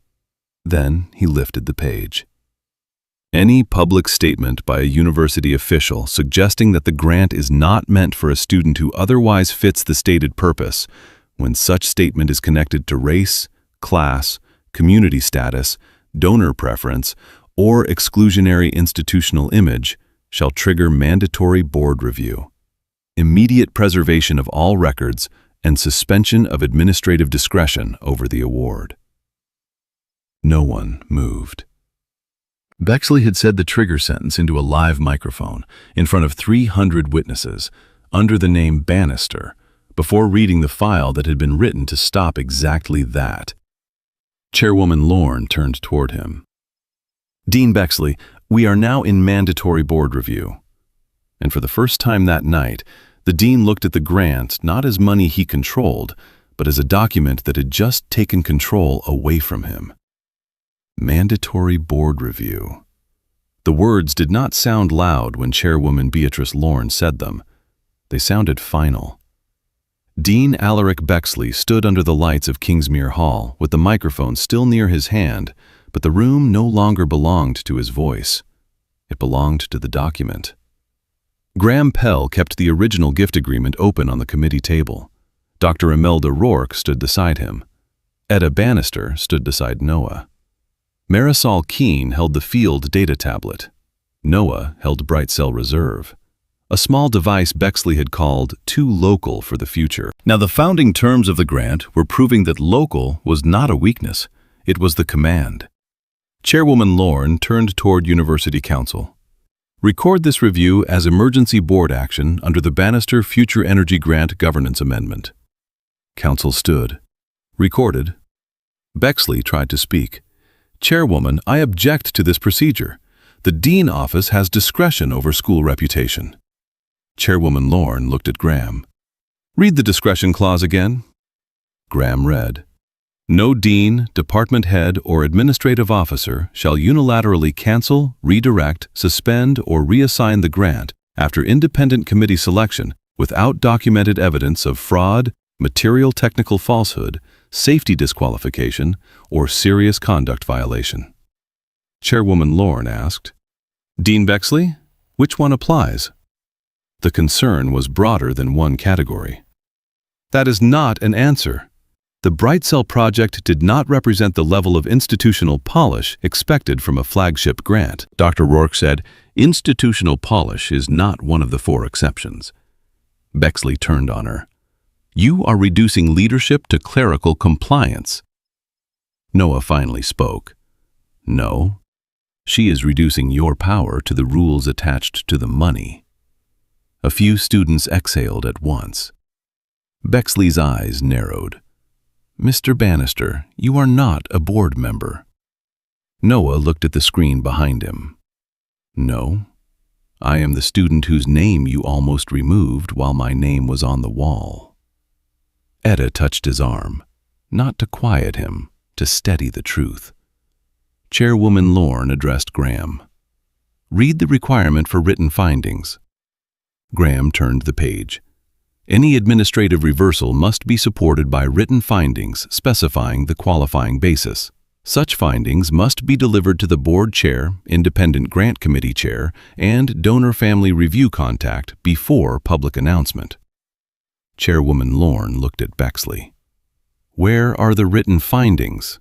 Then he lifted the page. "Any public statement by a university official suggesting that the grant is not meant for a student who otherwise fits the stated purpose, when such statement is connected to race, class, community status, donor preference, or exclusionary institutional image, shall trigger mandatory board review, immediate preservation of all records, and suspension of administrative discretion over the award." No one moved. Bexley had said the trigger sentence into a live microphone in front of 300 witnesses under the name Bannister before reading the file that had been written to stop exactly that. Chairwoman Lorne turned toward him. "Dean Bexley, we are now in mandatory board review." And for the first time that night, the dean looked at the grant not as money he controlled, but as a document that had just taken control away from him. Mandatory board review. The words did not sound loud when Chairwoman Beatrice Lorne said them. They sounded final. Dean Alaric Bexley stood under the lights of Kingsmere Hall with the microphone still near his hand, but the room no longer belonged to his voice. It belonged to the document. Graham Pell kept the original gift agreement open on the committee table. Dr. Imelda Rourke stood beside him. Etta Bannister stood beside Noah. Marisol Keene held the field data tablet. Noah held Brightcell Reserve, a small device Bexley had called too local for the future. Now, the founding terms of the grant were proving that local was not a weakness, it was the command. Chairwoman Lorne turned toward University Council. "Record this review as emergency board action under the Bannister Future Energy Grant Governance Amendment." Council stood. "Recorded." Bexley tried to speak. "Chairwoman, I object to this procedure. The Dean office has discretion over school reputation." Chairwoman Lorne looked at Graham. "Read the discretion clause again." Graham read, "No dean, department head, or administrative officer shall unilaterally cancel, redirect, suspend, or reassign the grant after independent committee selection without documented evidence of fraud, material technical falsehood, safety disqualification, or serious conduct violation." Chairwoman Lorne asked, "Dean Bexley, which one applies?" The concern was broader than one category. "That is not an answer. The Brightcell project did not represent the level of institutional polish expected from a flagship grant." Dr. Rourke said, "Institutional polish is not one of the 4 exceptions." Bexley turned on her. "You are reducing leadership to clerical compliance." Noah finally spoke. "No, she is reducing your power to the rules attached to the money." A few students exhaled at once. Bexley's eyes narrowed. "Mr. Bannister, you are not a board member." Noah looked at the screen behind him. "No, I am the student whose name you almost removed while my name was on the wall." Etta touched his arm, not to quiet him, to steady the truth. Chairwoman Lorne addressed Graham. "Read the requirement for written findings." Graham turned the page. "Any administrative reversal must be supported by written findings specifying the qualifying basis. Such findings must be delivered to the board chair, independent grant committee chair, and donor family review contact before public announcement." Chairwoman Lorne looked at Bexley. "Where are the written findings?"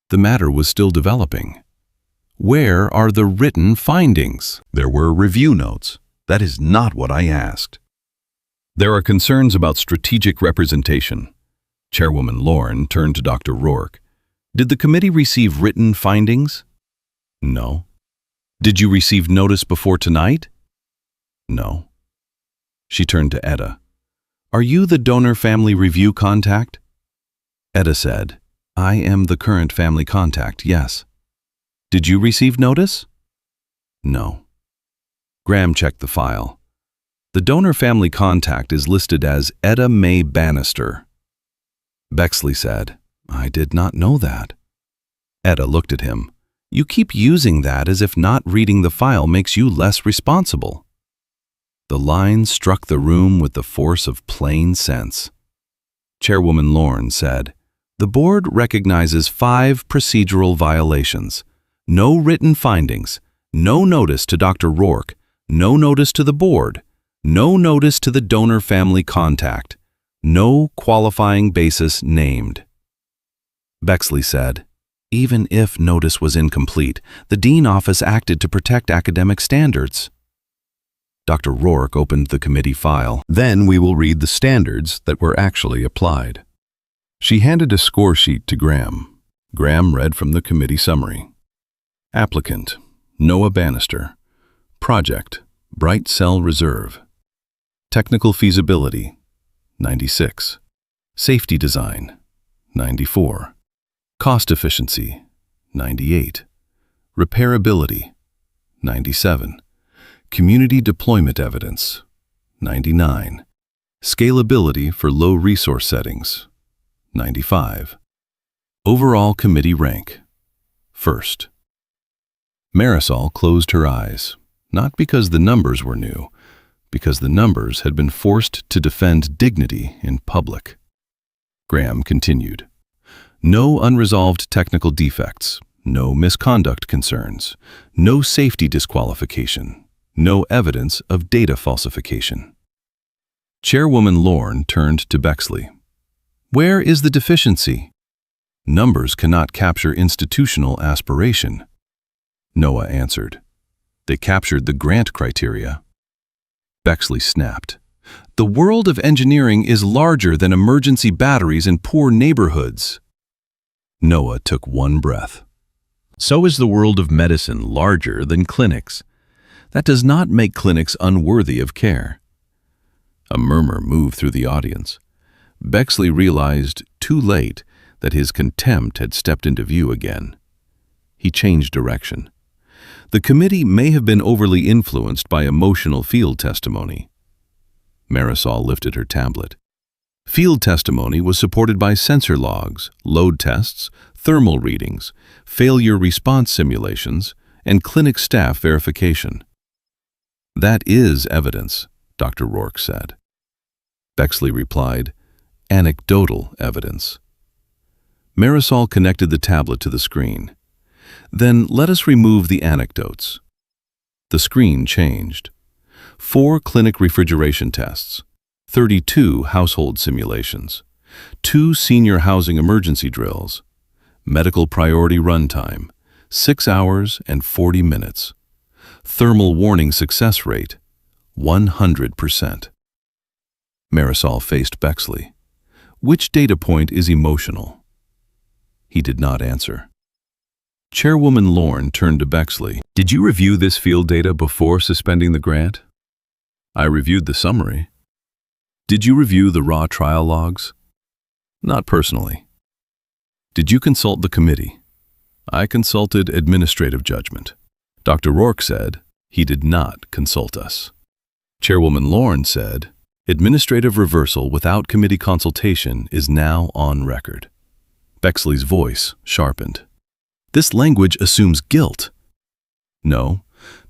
The matter was still developing. "Where are the written findings?" There were review notes. That is not what I asked. "There are concerns about strategic representation." Chairwoman Lorne turned to Dr. Rourke. "Did the committee receive written findings?" "No." "Did you receive notice before tonight?" "No." She turned to Etta. "Are you the donor family review contact?" Etta said, "I am the current family contact, yes." "Did you receive notice?" "No." Graham checked the file. "The donor family contact is listed as Etta Mae Bannister." Bexley said, "I did not know that." Etta looked at him. "You keep using that as if not reading the file makes you less responsible." The line struck the room with the force of plain sense. Chairwoman Lorne said, "The board recognizes 5 procedural violations. No written findings, no notice to Dr. Rourke, no notice to the board, no notice to the donor family contact, no qualifying basis named." Bexley said, "Even if notice was incomplete, the dean office acted to protect academic standards." Dr. Rourke opened the committee file. Then we will read the standards that were actually applied. She handed a score sheet to Graham. Graham read from the committee summary. Applicant, Noah Bannister. Project, Bright Cell Reserve. Technical feasibility, 96. Safety design, 94. Cost efficiency, 98. Repairability, 97. Community deployment evidence, 99. Scalability for low resource settings, 95. Overall committee rank, 1st. Marisol closed her eyes, not because the numbers were new, because the numbers had been forced to defend dignity in public. Graham continued. No unresolved technical defects, no misconduct concerns, no safety disqualification, no evidence of data falsification. Chairwoman Lorne turned to Bexley. "Where is the deficiency?" "Numbers cannot capture institutional aspiration." Noah answered. "They captured the grant criteria." Bexley snapped. "The world of engineering is larger than emergency batteries in poor neighborhoods." Noah took one breath. "So is the world of medicine larger than clinics. That does not make clinics unworthy of care." A murmur moved through the audience. Bexley realized, too late, that his contempt had stepped into view again. He changed direction. The committee may have been overly influenced by emotional field testimony. Marisol lifted her tablet. Field testimony was supported by sensor logs, load tests, thermal readings, failure response simulations, and clinic staff verification. "That is evidence," Dr. Rourke said. Bexley replied, "Anecdotal evidence." Marisol connected the tablet to the screen. "Then let us remove the anecdotes." The screen changed. 4 clinic refrigeration tests, 32 household simulations, 2 senior housing emergency drills, medical priority runtime, 6 hours and 40 minutes. Thermal warning success rate, 100%. Marisol faced Bexley. "Which data point is emotional?" He did not answer. Chairwoman Lorne turned to Bexley. "Did you review this field data before suspending the grant?" I reviewed the summary. Did you review the raw trial logs? Not personally. Did you consult the committee? I consulted administrative judgment. Dr. Rourke said he did not consult us. Chairwoman Lorne said, administrative reversal without committee consultation is now on record. Bexley's voice sharpened. This language assumes guilt. No,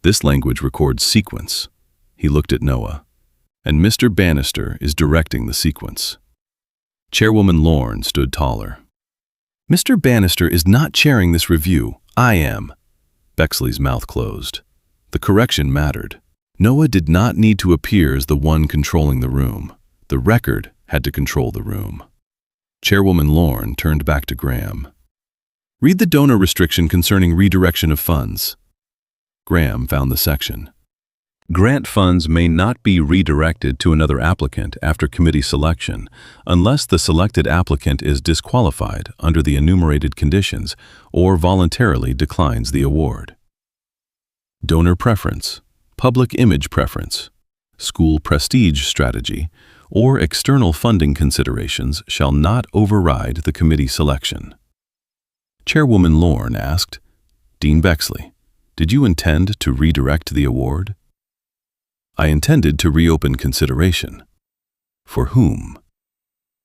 this language records sequence. He looked at Noah. And Mr. Bannister is directing the sequence. Chairwoman Lorne stood taller. Mr. Bannister is not chairing this review. I am. Bexley's mouth closed. The correction mattered. Noah did not need to appear as the one controlling the room. The record had to control the room. Chairwoman Lorne turned back to Graham. Read the donor restriction concerning redirection of funds. Graham found the section. Grant funds may not be redirected to another applicant after committee selection unless the selected applicant is disqualified under the enumerated conditions or voluntarily declines the award. Donor preference, public image preference, school prestige strategy, or external funding considerations shall not override the committee selection. Chairwoman Lorne asked, Dean Bexley, did you intend to redirect the award? I intended to reopen consideration. For whom?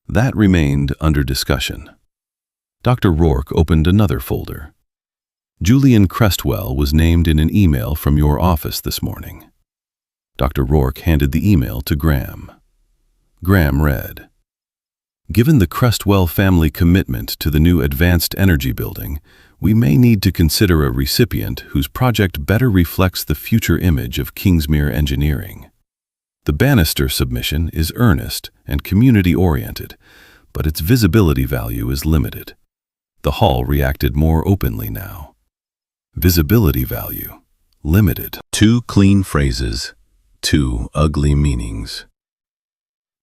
That remained under discussion. Dr. Rourke opened another folder. Julian Crestwell was named in an email from your office this morning. Dr. Rourke handed the email to Graham. Graham read, Given the Crestwell family commitment to the new advanced energy building, we may need to consider a recipient whose project better reflects the future image of Kingsmere Engineering. The Bannister submission is earnest and community-oriented, but its visibility value is limited. The hall reacted more openly now. Visibility value, limited. 2 clean phrases, 2 ugly meanings.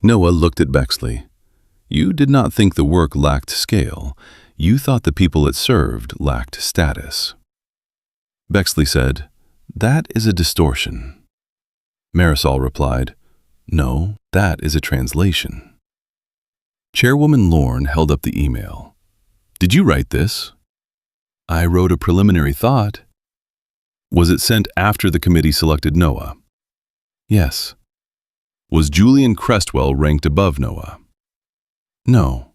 Noah looked at Bexley. You did not think the work lacked scale. You thought the people it served lacked status. Bexley said, That is a distortion. Marisol replied, No, that is a translation. Chairwoman Lorne held up the email. Did you write this? I wrote a preliminary thought. Was it sent after the committee selected Noah? Yes. Was Julian Crestwell ranked above Noah? No.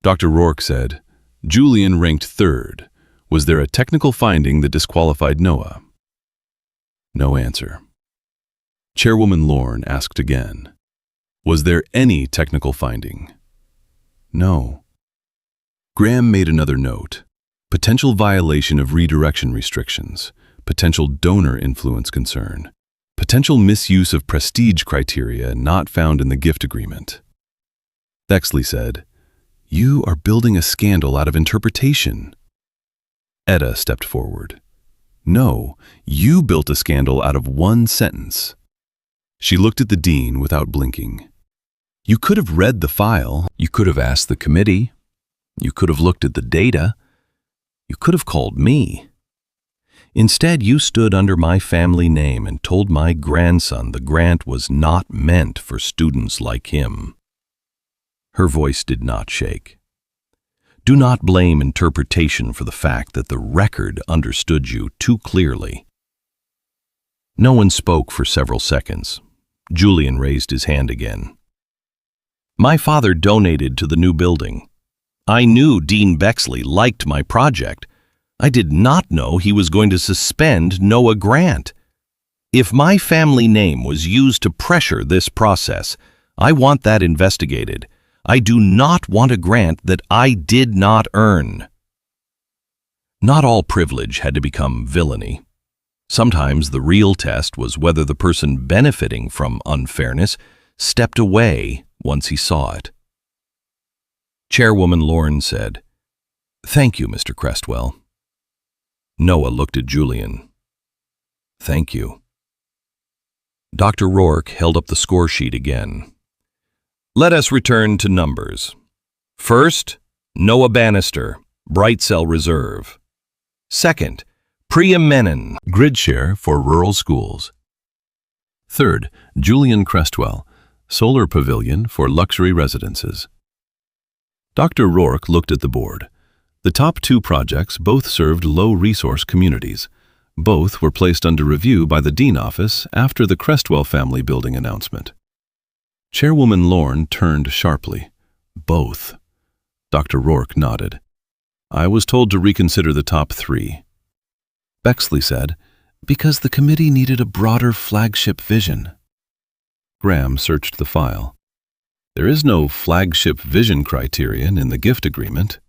Dr. Rourke said, Julian ranked 3rd. Was there a technical finding that disqualified Noah? No answer. Chairwoman Lorne asked again, Was there any technical finding? No. Graham made another note. Potential violation of redirection restrictions, potential donor influence concern, potential misuse of prestige criteria not found in the gift agreement. Bexley said, You are building a scandal out of interpretation. Etta stepped forward. No, you built a scandal out of one sentence. She looked at the dean without blinking. You could have read the file. You could have asked the committee. You could have looked at the data. You could have called me. Instead, you stood under my family name and told my grandson the grant was not meant for students like him. Her voice did not shake. Do not blame interpretation for the fact that the record understood you too clearly. No one spoke for several seconds. Julian raised his hand again. My father donated to the new building. I knew Dean Bexley liked my project. I did not know he was going to suspend Noah Grant. If my family name was used to pressure this process, I want that investigated. I do not want a grant that I did not earn. Not all privilege had to become villainy. Sometimes the real test was whether the person benefiting from unfairness stepped away once he saw it. Chairwoman Lorne said, Thank you, Mr. Crestwell. Noah looked at Julian. Thank you. Dr. Rourke held up the score sheet again. Let us return to numbers. First, Noah Bannister, Bright Cell Reserve. Second, Priya Menon, Grid Share for Rural Schools. Third, Julian Crestwell, Solar Pavilion for Luxury Residences. Dr. Rourke looked at the board. The top 2 projects both served low-resource communities. Both were placed under review by the Dean office after the Crestwell family building announcement. Chairwoman Lorne turned sharply. Both. Dr. Rourke nodded. I was told to reconsider the top 3. Bexley said, because the committee needed a broader flagship vision. Graham searched the file. There is no flagship vision criterion in the gift agreement.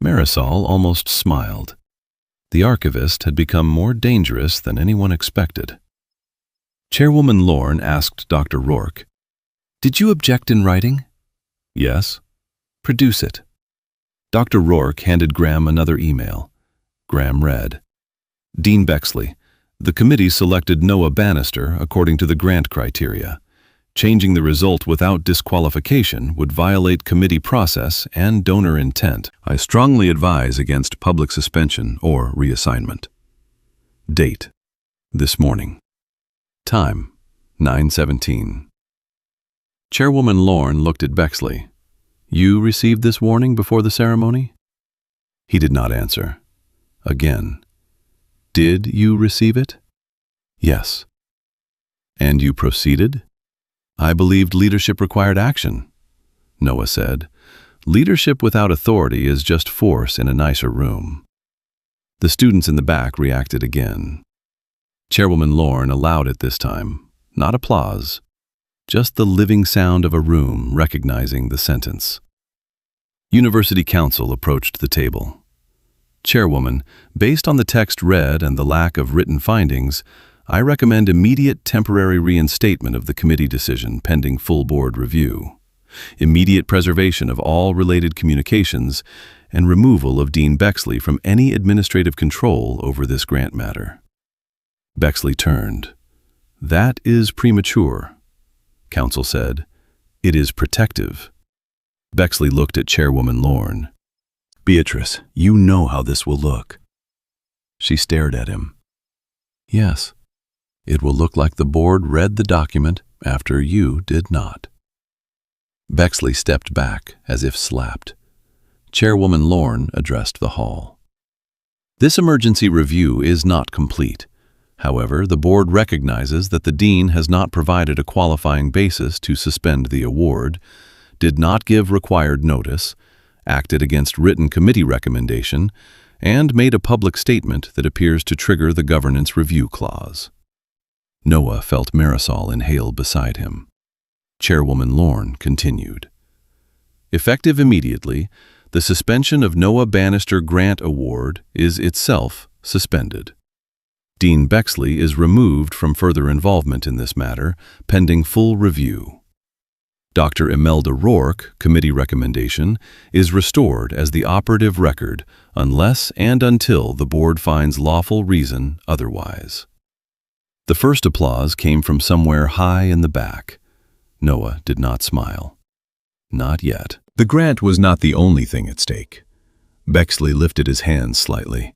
Marisol almost smiled. The archivist had become more dangerous than anyone expected. Chairwoman Lorne asked Dr. Rourke, "Did you object in writing?" "Yes." "Produce it." Dr. Rourke handed Graham another email. Graham read, Dean Bexley, the committee selected Noah Bannister according to the grant criteria. Changing the result without disqualification would violate committee process and donor intent. I strongly advise against public suspension or reassignment. Date: this morning. Time: 9:17. Chairwoman Lorne looked at Bexley. You received this warning before the ceremony? He did not answer. Again. Did you receive it? Yes. And you proceeded? I believed leadership required action. Noah said, leadership without authority is just force in a nicer room. The students in the back reacted again. Chairwoman Lorne allowed it this time, not applause, just the living sound of a room recognizing the sentence. University Council approached the table. Chairwoman, based on the text read and the lack of written findings, I recommend immediate temporary reinstatement of the committee decision pending full board review, immediate preservation of all related communications, and removal of Dean Bexley from any administrative control over this grant matter. Bexley turned. That is premature. Council said, it is protective. Bexley looked at Chairwoman Lorne. Beatrice, you know how this will look. She stared at him. Yes, it will look like the board read the document after you did not. Bexley stepped back as if slapped. Chairwoman Lorne addressed the hall. This emergency review is not complete. However, the board recognizes that the dean has not provided a qualifying basis to suspend the award, did not give required notice, acted against written committee recommendation, and made a public statement that appears to trigger the governance review clause. Noah felt Marisol inhale beside him. Chairwoman Lorne continued. Effective immediately, the suspension of Noah Bannister Grant Award is itself suspended. Dean Bexley is removed from further involvement in this matter, pending full review. Dr. Imelda Rourke, committee recommendation, is restored as the operative record unless and until the board finds lawful reason otherwise. The first applause came from somewhere high in the back. Noah did not smile. Not yet. The grant was not the only thing at stake. Bexley lifted his hands slightly.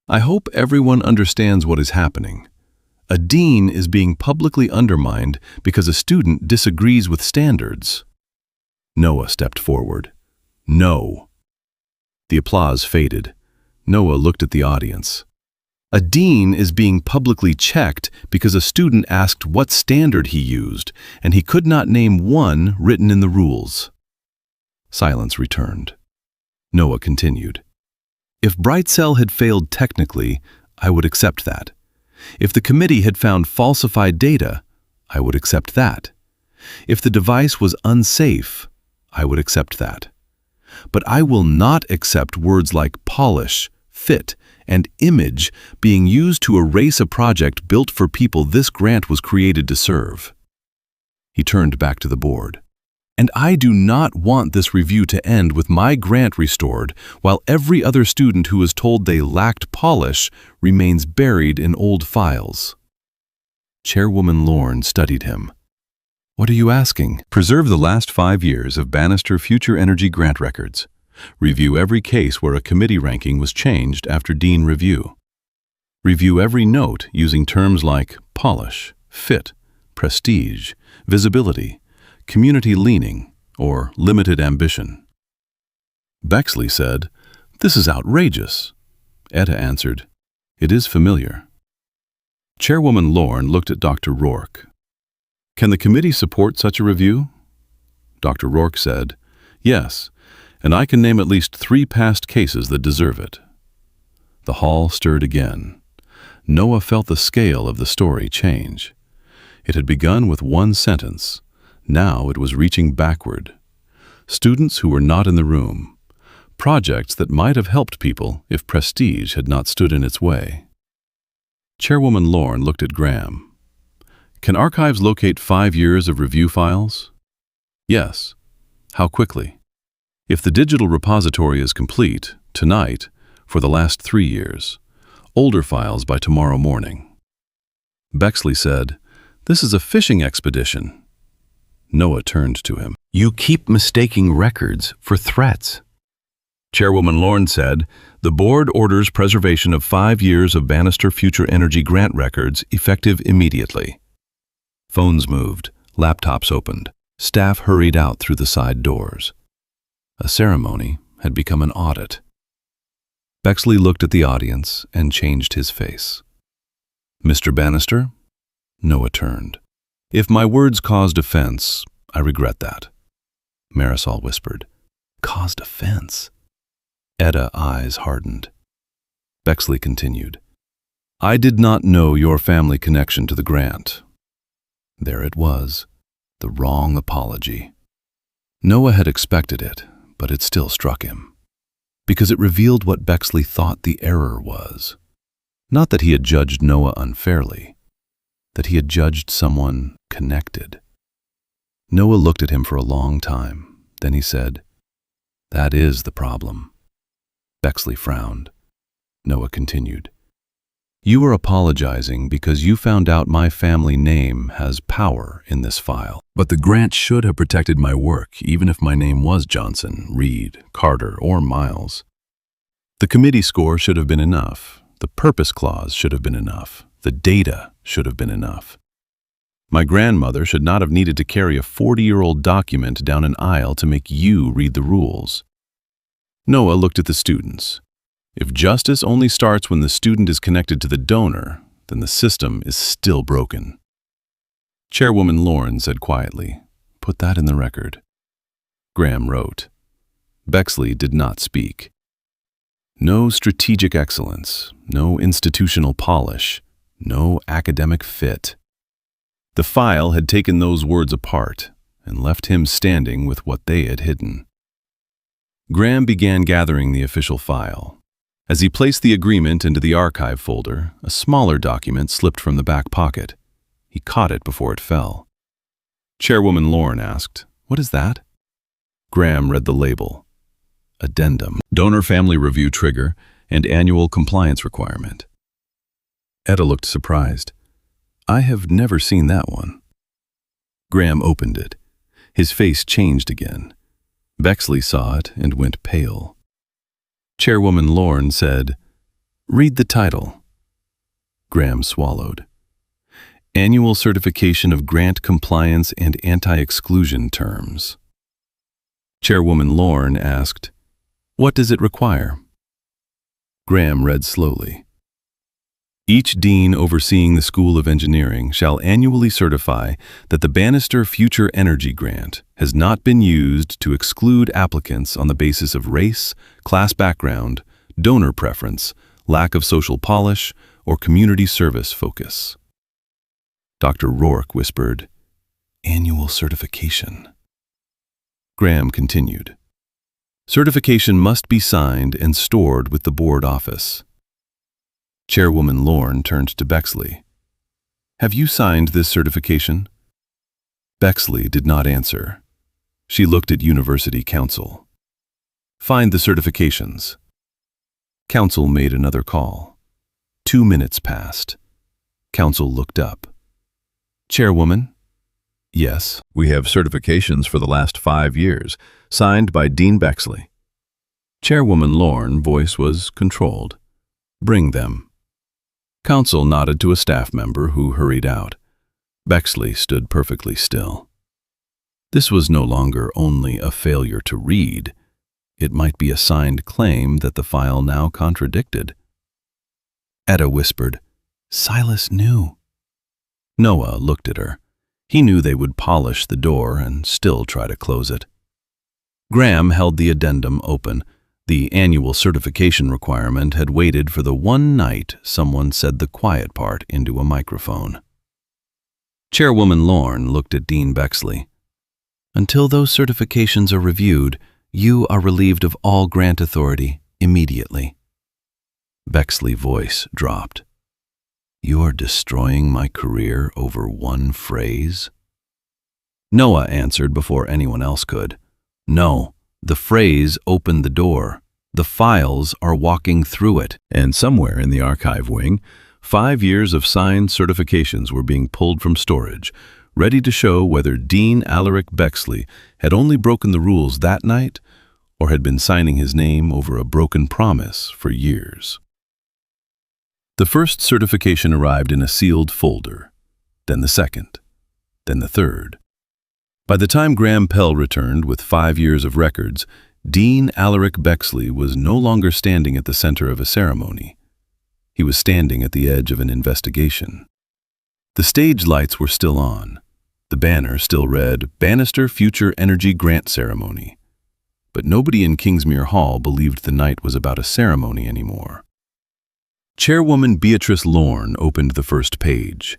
I hope everyone understands what is happening. A dean is being publicly undermined because a student disagrees with standards. Noah stepped forward. No. The applause faded. Noah looked at the audience. A dean is being publicly checked because a student asked what standard he used, and he could not name one written in the rules. Silence returned. Noah continued. If Brightcell had failed technically, I would accept that. If the committee had found falsified data, I would accept that. If the device was unsafe, I would accept that. But I will not accept words like polish, fit, and image being used to erase a project built for people this grant was created to serve. He turned back to the board. And I do not want this review to end with my grant restored while every other student who is told they lacked polish remains buried in old files. Chairwoman Lorne studied him. What are you asking? Preserve the last 5 years of Bannister Future Energy grant records. Review every case where a committee ranking was changed after dean review. Review every note using terms like polish, fit, prestige, visibility, community leaning, or limited ambition. Bexley said, "This is outrageous." Etta answered, "It is familiar." Chairwoman Lorne looked at Dr. Rourke. "Can the committee support such a review?" Dr. Rourke said, "Yes, and I can name at least 3 past cases that deserve it." The hall stirred again. Noah felt the scale of the story change. It had begun with one sentence. Now it was reaching backward. Students who were not in the room. Projects that might have helped people if prestige had not stood in its way. Chairwoman Lorne looked at Graham. "Can archives locate 5 years of review files?" "Yes." "How quickly?" "If the digital repository is complete, tonight, for the last 3 years. Older files by tomorrow morning." Bexley said, "This is a fishing expedition." Noah turned to him. You keep mistaking records for threats. Chairwoman Lorne said, "The board orders preservation of 5 years of Bannister Future Energy grant records effective immediately." Phones moved, laptops opened, staff hurried out through the side doors. A ceremony had become an audit. Bexley looked at the audience and changed his face. "Mr. Bannister?" Noah turned. "If my words caused offense, I regret that." Marisol whispered, "Caused offense?" Etta's eyes hardened. Bexley continued, "I did not know your family connection to the grant." There it was, the wrong apology. Noah had expected it, but it still struck him, because it revealed what Bexley thought the error was. Not that he had judged Noah unfairly, that he had judged someone connected. Noah looked at him for a long time. Then he said, "That is the problem." Bexley frowned. Noah continued, "You are apologizing because you found out my family name has power in this file. But the grant should have protected my work, even if my name was Johnson, Reed, Carter, or Miles. The committee score should have been enough. The purpose clause should have been enough. The data should have been enough. My grandmother should not have needed to carry a 40-year-old document down an aisle to make you read the rules." Noah looked at the students. If justice only starts when the student is connected to the donor, then the system is still broken. Chairwoman Lorne said quietly, "Put that in the record." Graham wrote. Bexley did not speak. No strategic excellence, no institutional polish, no academic fit. The file had taken those words apart and left him standing with what they had hidden. Graham began gathering the official file. As he placed the agreement into the archive folder, a smaller document slipped from the back pocket. He caught it before it fell. Chairwoman Lorne asked, "What is that?" Graham read the label. Addendum, Donor Family Review Trigger, and Annual Compliance Requirement. Etta looked surprised. "I have never seen that one." Graham opened it. His face changed again. Bexley saw it and went pale. Chairwoman Lorne said, "Read the title." Graham swallowed. Annual Certification of Grant Compliance and Anti-Exclusion Terms. Chairwoman Lorne asked, "What does it require?" Graham read slowly. Each dean overseeing the School of Engineering shall annually certify that the Bannister Future Energy Grant has not been used to exclude applicants on the basis of race, class background, donor preference, lack of social polish, or community service focus. Dr. Rourke whispered, "Annual certification." Graham continued, "Certification must be signed and stored with the board office." Chairwoman Lorne turned to Bexley. "Have you signed this certification?" Bexley did not answer. She looked at University Council. "Find the certifications." Council made another call. 2 minutes passed. Council looked up. "Chairwoman?" "Yes." "We have certifications for the last 5 years, signed by Dean Bexley." Chairwoman Lorne's voice was controlled. "Bring them." Council nodded to a staff member who hurried out. Bexley stood perfectly still. This was no longer only a failure to read. It might be a signed claim that the file now contradicted. Etta whispered, "Silas knew." Noah looked at her. He knew they would polish the door and still try to close it. Graham held the addendum open. The annual certification requirement had waited for the one night someone said the quiet part into a microphone. Chairwoman Lorne looked at Dean Bexley. "Until those certifications are reviewed, you are relieved of all grant authority immediately." Bexley's voice dropped. "You are destroying my career over one phrase?" Noah answered before anyone else could. "No, the phrase opened the door. The files are walking through it." And somewhere in the archive wing, 5 years of signed certifications were being pulled from storage, ready to show whether Dean Alaric Bexley had only broken the rules that night or had been signing his name over a broken promise for years. The first certification arrived in a sealed folder, then the second, then the third. By the time Graham Pell returned with 5 years of records, Dean Alaric Bexley was no longer standing at the center of a ceremony. He was standing at the edge of an investigation. The stage lights were still on. The banner still read, "Bannister Future Energy Grant Ceremony." But nobody in Kingsmere Hall believed the night was about a ceremony anymore. Chairwoman Beatrice Lorne opened the first page.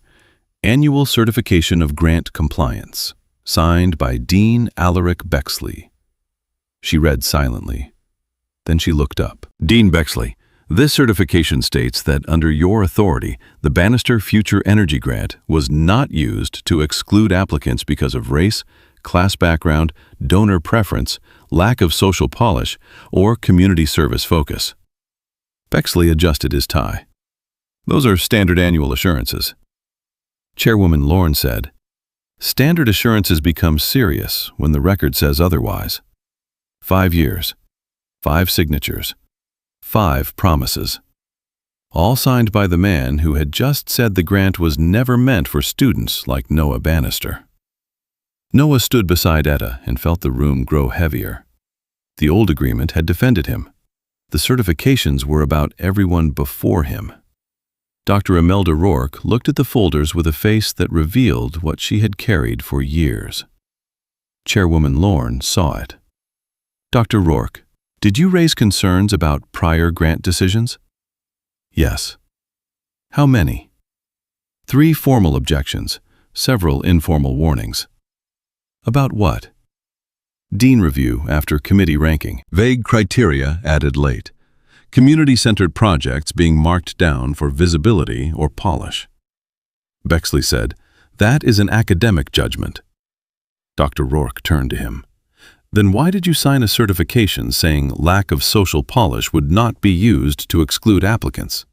Annual Certification of Grant Compliance, signed by Dean Alaric Bexley. She read silently. Then she looked up. "Dean Bexley, this certification states that under your authority, the Bannister Future Energy Grant was not used to exclude applicants because of race, class background, donor preference, lack of social polish, or community service focus." Bexley adjusted his tie. "Those are standard annual assurances." Chairwoman Lorne said, "Standard assurances become serious when the record says otherwise. 5 years, 5 signatures, 5 promises, all signed by the man who had just said the grant was never meant for students like Noah Bannister." Noah stood beside Etta and felt the room grow heavier. The old agreement had defended him. The certifications were about everyone before him. Dr. Imelda Rourke looked at the folders with a face that revealed what she had carried for years. Chairwoman Lorne saw it. "Dr. Rourke, did you raise concerns about prior grant decisions?" "Yes." "How many?" 3 formal objections, several informal warnings." "About what?" "Dean review after committee ranking. Vague criteria added late. Community-centered projects being marked down for visibility or polish." Bexley said, "That is an academic judgment." Dr. Rourke turned to him. "Then why did you sign a certification saying lack of social polish would not be used to exclude applicants?"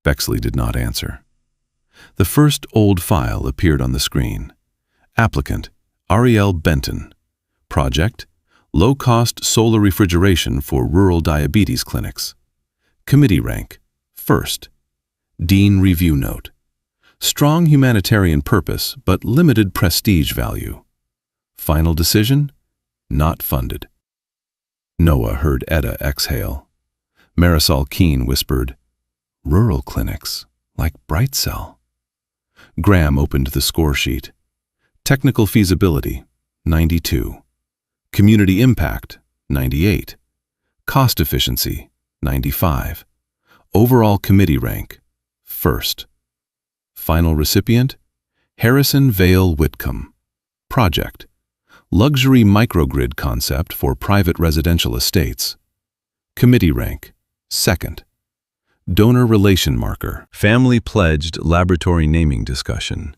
Bexley did not answer. The first old file appeared on the screen. Applicant, Ariel Benton. Project, low-cost solar refrigeration for rural diabetes clinics. Committee rank, first. Dean review note. Strong humanitarian purpose, but limited prestige value. Final decision, not funded. Noah heard Etta exhale. Marisol Keene whispered, "Rural clinics, like Brightcell." Graham opened the score sheet. Technical feasibility, 92. Community impact, 98. Cost efficiency, 95. Overall committee rank, first. Final recipient, Harrison Vale Whitcomb. Project, luxury microgrid concept for private residential estates. Committee rank, second. Donor relation marker, family pledged laboratory naming discussion.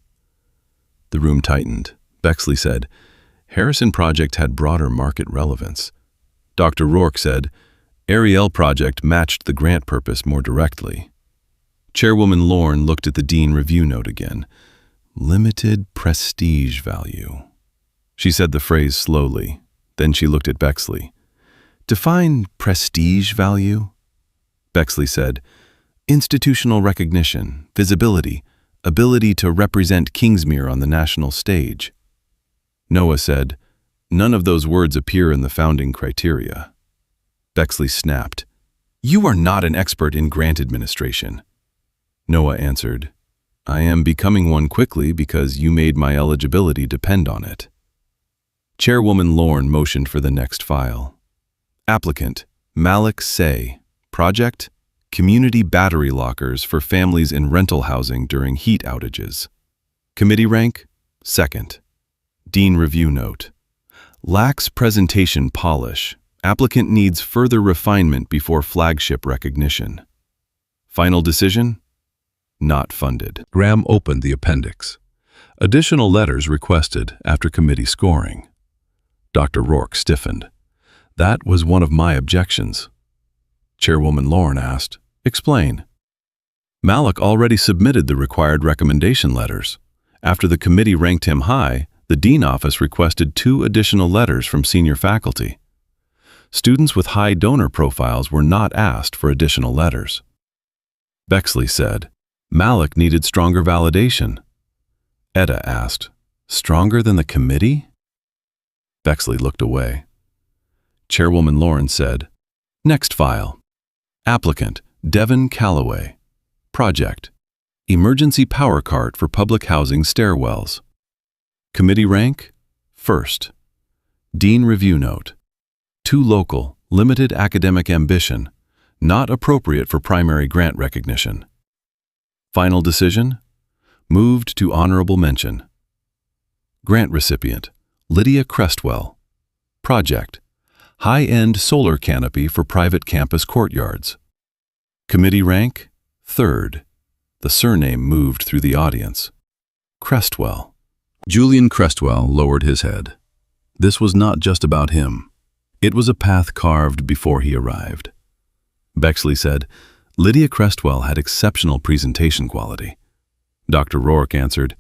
The room tightened. Bexley said, "Harrison project had broader market relevance." Dr. Rourke said, "Ariel project matched the grant purpose more directly." Chairwoman Lorne looked at the Dean review note again. "Limited prestige value." She said the phrase slowly. Then she looked at Bexley. "Define prestige value." Bexley said, "Institutional recognition, visibility, ability to represent Kingsmere on the national stage. Noah said, "None of those words appear in the founding criteria." Bexley snapped, "You are not an expert in grant administration." Noah answered, "I am becoming one quickly because you made my eligibility depend on it." Chairwoman Lorne motioned for the next file. Applicant, Malik Say. Project, community battery lockers for families in rental housing during heat outages. Committee rank, second. Dean review note. Lacks presentation polish. Applicant needs further refinement before flagship recognition. Final decision? Not funded. Graham opened the appendix. Additional letters requested after committee scoring. Dr. Rourke stiffened. That was one of my objections. Chairwoman Lorne asked, "Explain." Malik already submitted the required recommendation letters. After the committee ranked him high, the dean office requested 2 additional letters from senior faculty. Students with high donor profiles were not asked for additional letters. Bexley said, Malik needed stronger validation. Etta asked, "Stronger than the committee?" Bexley looked away. Chairwoman Lorne said, "Next file. Applicant, Devin Calloway. Project, emergency power cart for public housing stairwells. Committee rank, first. Dean review note. Too local, limited academic ambition, not appropriate for primary grant recognition. Final decision, moved to honorable mention. Grant recipient, Lydia Crestwell. Project, high-end solar canopy for private campus courtyards. Committee rank, third. The surname moved through the audience. Crestwell. Julian Crestwell lowered his head. This was not just about him. It was a path carved before he arrived. Bexley said, Lydia Crestwell had exceptional presentation quality. Dr. Rourke answered,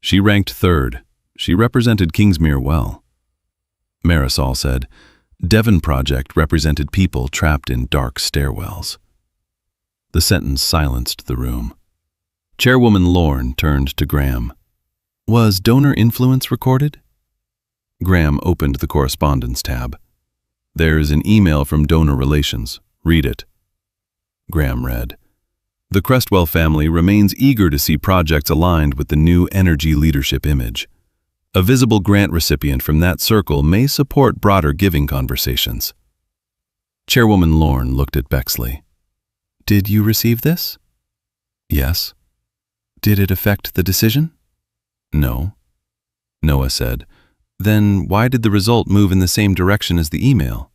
"She ranked third. She represented Kingsmere well." Marisol said, "Devon Project represented people trapped in dark stairwells." The sentence silenced the room. Chairwoman Lorne turned to Graham. "Was donor influence recorded?" Graham opened the correspondence tab. "There is an email from Donor Relations. Read it." Graham read, "The Crestwell family remains eager to see projects aligned with the new energy leadership image. A visible grant recipient from that circle may support broader giving conversations." Chairwoman Lorne looked at Bexley. "Did you receive this?" "Yes." "Did it affect the decision?" "No." Noah said, "Then why did the result move in the same direction as the email?"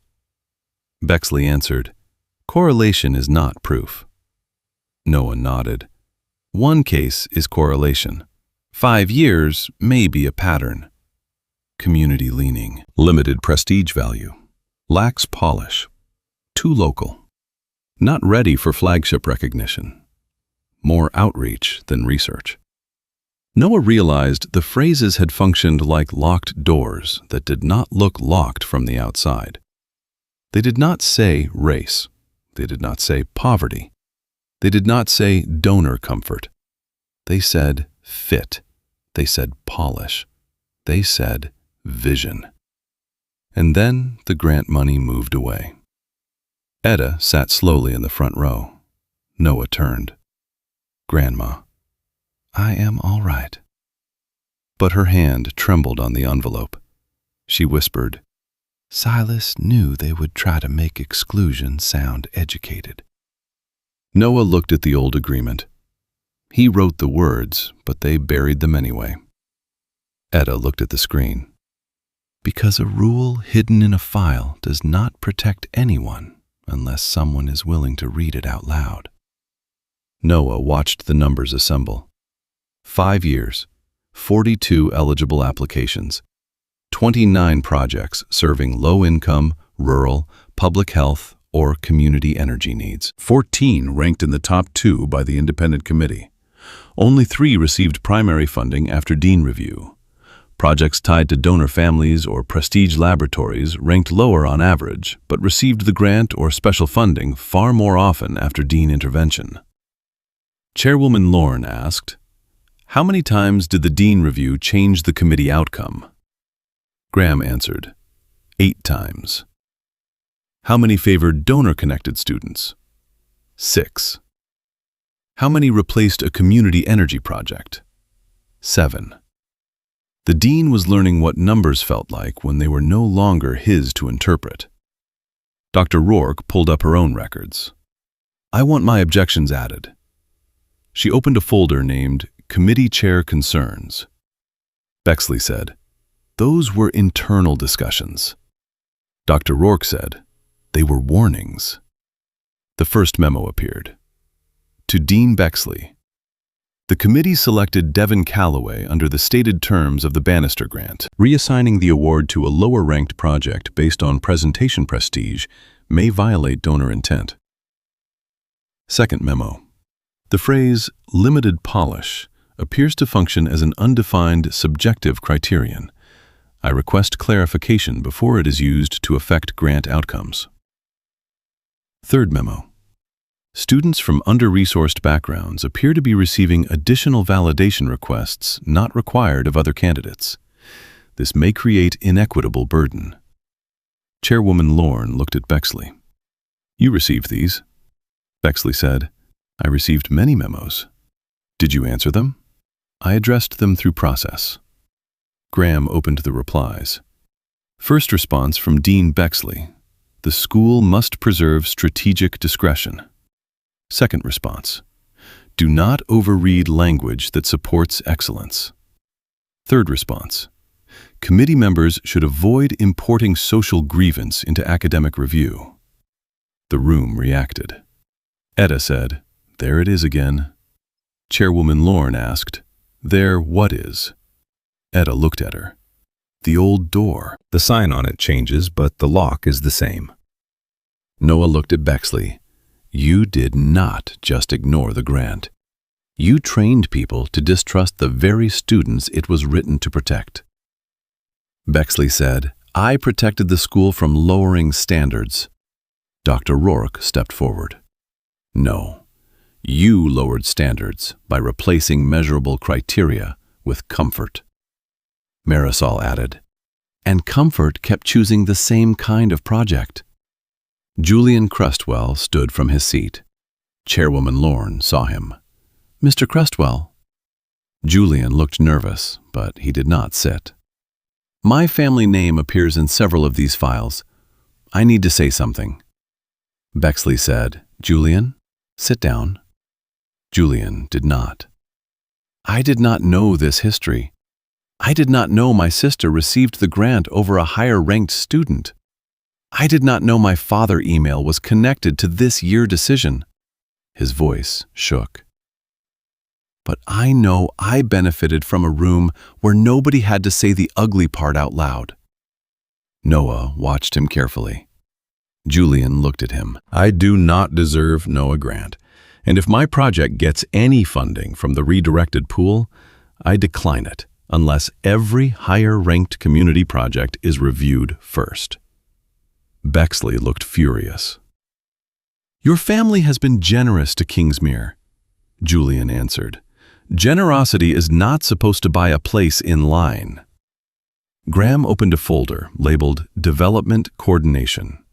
Bexley answered, "Correlation is not proof." Noah nodded. "One case is correlation. 5 years may be a pattern." Community leaning. Limited prestige value. Lacks polish. Too local. Not ready for flagship recognition. More outreach than research. Noah realized the phrases had functioned like locked doors that did not look locked from the outside. They did not say race. They did not say poverty. They did not say donor comfort. They said fit. They said polish. They said vision. And then the grant money moved away. Etta sat slowly in the front row. Noah turned. "Grandma, I am all right." But her hand trembled on the envelope. She whispered, "Silas knew they would try to make exclusion sound educated." Noah looked at the old agreement. He wrote the words, but they buried them anyway. Etta looked at the screen. Because a rule hidden in a file does not protect anyone unless someone is willing to read it out loud. Noah watched the numbers assemble. 5 years, 42 eligible applications, 29 projects serving low-income, rural, public health, or community energy needs. 14 ranked in the top 2 by the independent committee. Only 3 received primary funding after dean review. Projects tied to donor families or prestige laboratories ranked lower on average, but received the grant or special funding far more often after dean intervention. Chairwoman Lorne asked, How many times did the dean review change the committee outcome? Graham answered, 8 times. How many favored donor-connected students? 6. How many replaced a community energy project? 7. The dean was learning what numbers felt like when they were no longer his to interpret. Dr. Rourke pulled up her own records. I want my objections added. She opened a folder named Committee Chair Concerns. Bexley said, those were internal discussions. Dr. Rourke said, they were warnings. The first memo appeared. To Dean Bexley. The committee selected Devin Calloway under the stated terms of the Bannister Grant. Reassigning the award to a lower-ranked project based on presentation prestige may violate donor intent. Second memo. The phrase limited polish appears to function as an undefined subjective criterion. I request clarification before it is used to affect grant outcomes. Third memo. Students from under-resourced backgrounds appear to be receiving additional validation requests not required of other candidates. This may create inequitable burden. Chairwoman Lorne looked at Bexley. You received these. Bexley said, I received many memos. Did you answer them? I addressed them through process. Graham opened the replies. First response from Dean Bexley. The school must preserve strategic discretion. Second response. Do not overread language that supports excellence. Third response. Committee members should avoid importing social grievance into academic review. The room reacted. Etta said, there it is again. Chairwoman Lorne asked, there what is? Etta looked at her. The old door. The sign on it changes, but the lock is the same. Noah looked at Bexley. You did not just ignore the grant. You trained people to distrust the very students it was written to protect. Bexley said, I protected the school from lowering standards. Dr. Rourke stepped forward. No, you lowered standards by replacing measurable criteria with comfort. Marisol added, and comfort kept choosing the same kind of project. Julian Crustwell stood from his seat. Chairwoman Lorne saw him. Mr. Crustwell. Julian looked nervous, but he did not sit. My family name appears in several of these files. I need to say something. Bexley said, Julian, sit down. Julian did not. I did not know this history. I did not know my sister received the grant over a higher-ranked student. I did not know my father email was connected to this year decision. His voice shook. But I know I benefited from a room where nobody had to say the ugly part out loud. Noah watched him carefully. Julian looked at him. I do not deserve Noah Grant, and if my project gets any funding from the redirected pool, I decline it unless every higher-ranked community project is reviewed first. Bexley looked furious. Your family has been generous to Kingsmere, Julian answered. Generosity is not supposed to buy a place in line. Graham opened a folder labeled Development Coordination.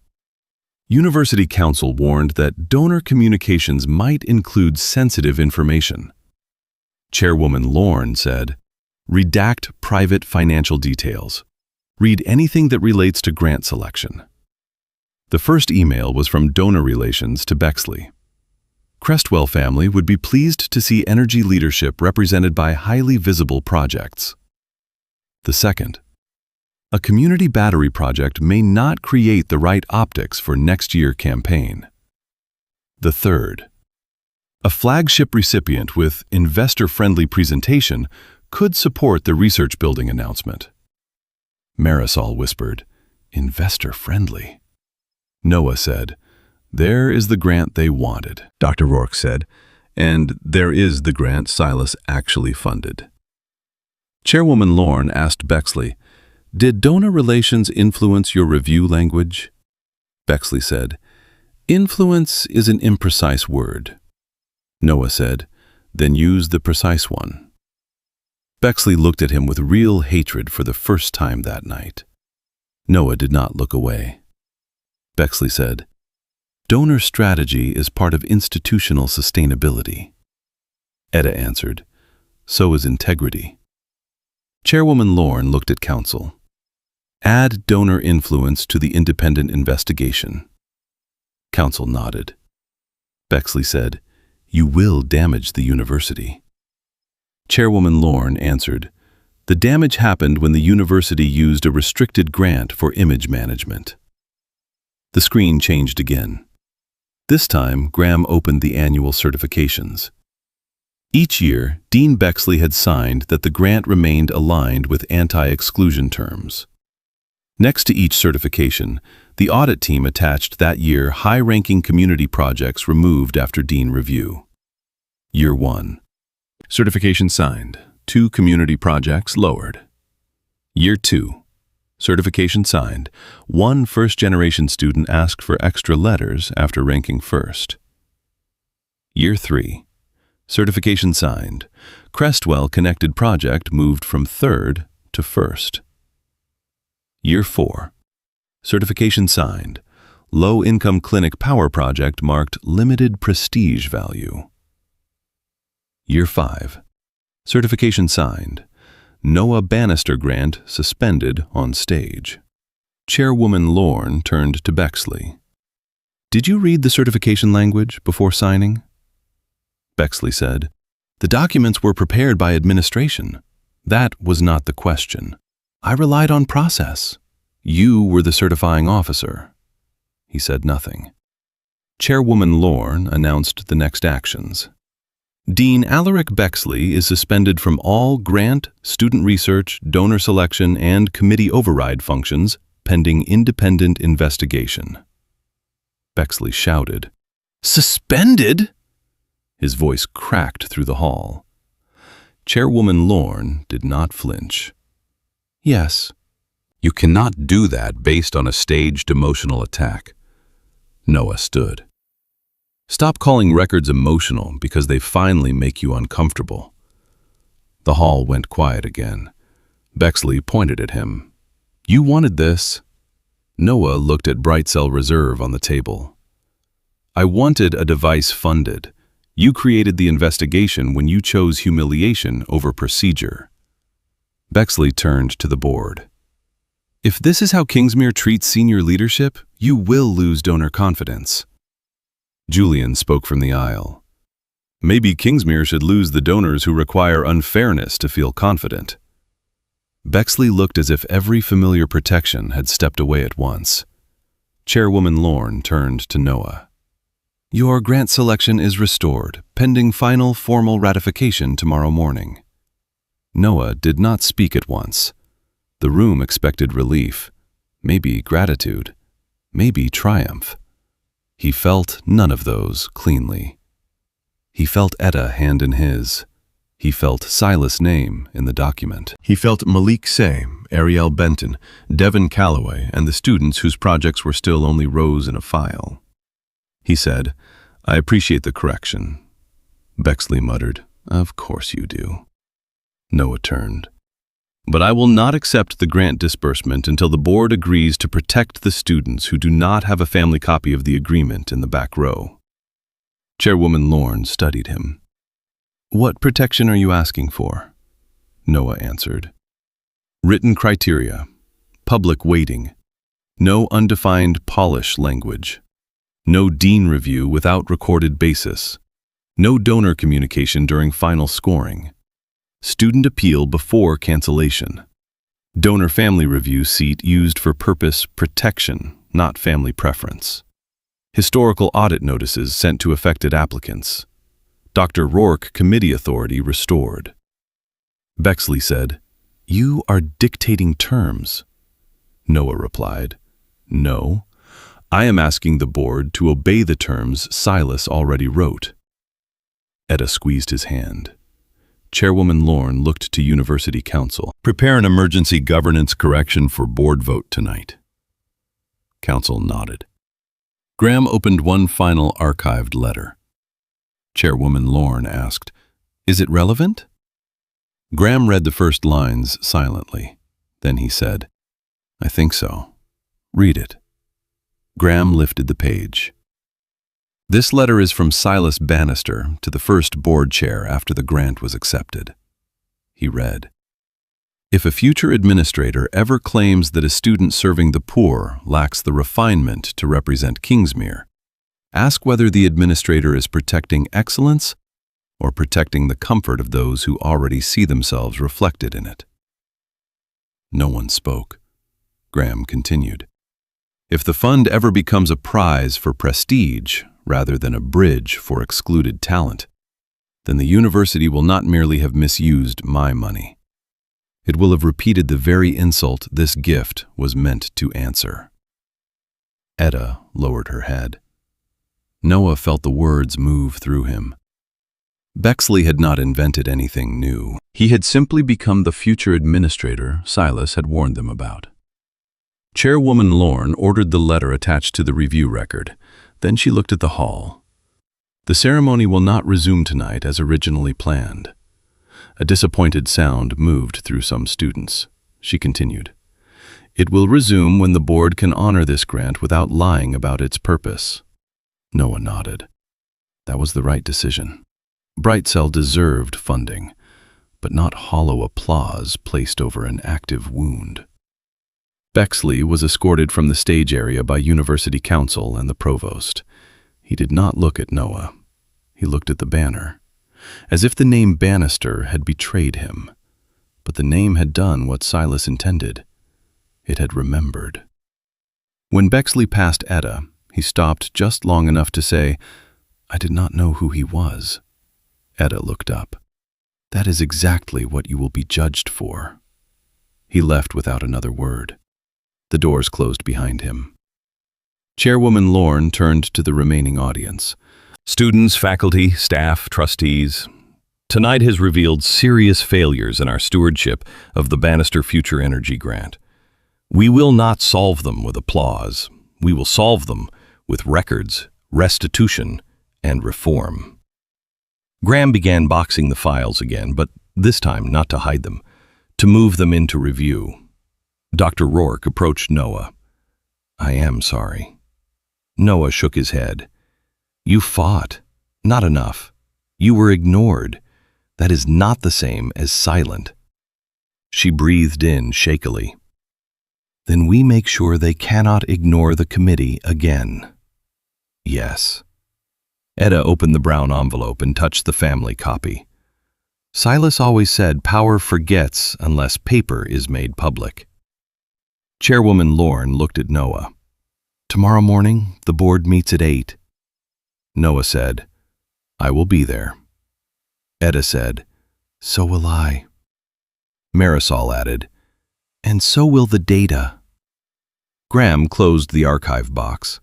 University Council warned that donor communications might include sensitive information. Chairwoman Lorne said, redact private financial details. Read anything that relates to grant selection. The first email was from Donor Relations to Bexley. Crestwell family would be pleased to see energy leadership represented by highly visible projects. The second, a community battery project may not create the right optics for next year campaign. The third, a flagship recipient with investor-friendly presentation could support the research building announcement. Marisol whispered, investor-friendly. Noah said, there is the grant they wanted. Dr. Rourke said, and there is the grant Silas actually funded. Chairwoman Lorne asked Bexley, did donor relations influence your review language? Bexley said, influence is an imprecise word. Noah said, then use the precise one. Bexley looked at him with real hatred for the first time that night. Noah did not look away. Bexley said, "Donor strategy is part of institutional sustainability." Etta answered, "So is integrity." Chairwoman Lorne looked at counsel. "Add donor influence to the independent investigation." Counsel nodded. Bexley said, "You will damage the university." Chairwoman Lorne answered, "The damage happened when the university used a restricted grant for image management." The screen changed again. This time, Graham opened the annual certifications. Each year, Dean Bexley had signed that the grant remained aligned with anti-exclusion terms. Next to each certification, the audit team attached that year high-ranking community projects removed after Dean review. Year 1. Certification signed. 2 community projects lowered. Year 2. Certification signed. 1 first-generation student asked for extra letters after ranking first. Year 3. Certification signed. Crestwell Connected project moved from 3rd to 1st. Year 4. Certification signed. Low-income clinic power project marked limited prestige value. Year 5. Certification signed. Noah Bannister grant suspended on stage. Chairwoman Lorne turned to Bexley. "Did you read the certification language before signing?" Bexley said, "The documents were prepared by administration. That was not the question. I relied on process. You were the certifying officer." He said nothing. Chairwoman Lorne announced the next actions. Dean Alaric Bexley is suspended from all grant, student research, donor selection, and committee override functions pending independent investigation. Bexley shouted, "Suspended?" His voice cracked through the hall. Chairwoman Lorne did not flinch. "Yes." You cannot do that based on a staged emotional attack. Noah stood. Stop calling records emotional because they finally make you uncomfortable. The hall went quiet again. Bexley pointed at him. "You wanted this." Noah looked at Brightcell Reserve on the table. "I wanted a device funded. You created the investigation when you chose humiliation over procedure." Bexley turned to the board. "If this is how Kingsmere treats senior leadership, you will lose donor confidence." Julian spoke from the aisle. "Maybe Kingsmere should lose the donors who require unfairness to feel confident." Bexley looked as if every familiar protection had stepped away at once. Chairwoman Lorne turned to Noah. "Your grant selection is restored, pending final formal ratification tomorrow morning." Noah did not speak at once. The room expected relief, maybe gratitude, maybe triumph. He felt none of those cleanly. He felt Etta hand in his. He felt Silas' name in the document. He felt Malik Say, Ariel Benton, Devin Calloway, and the students whose projects were still only rows in a file. He said, "I appreciate the correction." Bexley muttered, "Of course you do." Noah turned. "But I will not accept the grant disbursement until the board agrees to protect the students who do not have a family copy of the agreement in the back row." Chairwoman Lorne studied him. "What protection are you asking for?" Noah answered. "Written criteria, public weighting, no undefined polish language, no dean review without recorded basis, no donor communication during final scoring, student appeal before cancellation, donor family review seat used for purpose protection, not family preference, historical audit notices sent to affected applicants, Dr. Rourke committee authority restored." Bexley said, "You are dictating terms." Noah replied, "No, I am asking the board to obey the terms Silas already wrote." Etta squeezed his hand. Chairwoman Lorne looked to University Council. "Prepare an emergency governance correction for board vote tonight." Council nodded. Graham opened one final archived letter. Chairwoman Lorne asked, "Is it relevant?" Graham read the first lines silently. Then he said, "I think so. Read it." Graham lifted the page. "This letter is from Silas Bannister to the first board chair after the grant was accepted." He read, "If a future administrator ever claims that a student serving the poor lacks the refinement to represent Kingsmere, ask whether the administrator is protecting excellence or protecting the comfort of those who already see themselves reflected in it." No one spoke. Graham continued, "If the fund ever becomes a prize for prestige rather than a bridge for excluded talent, then the university will not merely have misused my money. It will have repeated the very insult this gift was meant to answer." Etta lowered her head. Noah felt the words move through him. Bexley had not invented anything new. He had simply become the future administrator Silas had warned them about. Chairwoman Lorne ordered the letter attached to the review record. Then she looked at the hall. "The ceremony will not resume tonight as originally planned." A disappointed sound moved through some students. She continued, "It will resume when the board can honor this grant without lying about its purpose." Noah nodded. That was the right decision. Brightcell deserved funding, but not hollow applause placed over an active wound. Bexley was escorted from the stage area by University Council and the provost. He did not look at Noah. He looked at the banner, as if the name Bannister had betrayed him. But the name had done what Silas intended. It had remembered. When Bexley passed Etta, he stopped just long enough to say, "I did not know who he was." Etta looked up. "That is exactly what you will be judged for." He left without another word. The doors closed behind him. Chairwoman Lorne turned to the remaining audience. Students, faculty, staff, trustees, tonight has revealed serious failures in our stewardship of the Bannister Future Energy Grant. We will not solve them with applause. We will solve them with records, restitution, and reform. Graham began boxing the files again, but this time not to hide them, to move them into review. Dr. Rourke approached Noah. "I am sorry." Noah shook his head. "You fought. Not enough. You were ignored. That is not the same as silent." She breathed in shakily. "Then we make sure they cannot ignore the committee again." "Yes." Etta opened the brown envelope and touched the family copy. "Silas always said power forgets unless paper is made public." Chairwoman Lorne looked at Noah. "Tomorrow morning, the board meets at 8. Noah said, "I will be there." Etta said, "So will I." Marisol added, "And so will the data." Graham closed the archive box.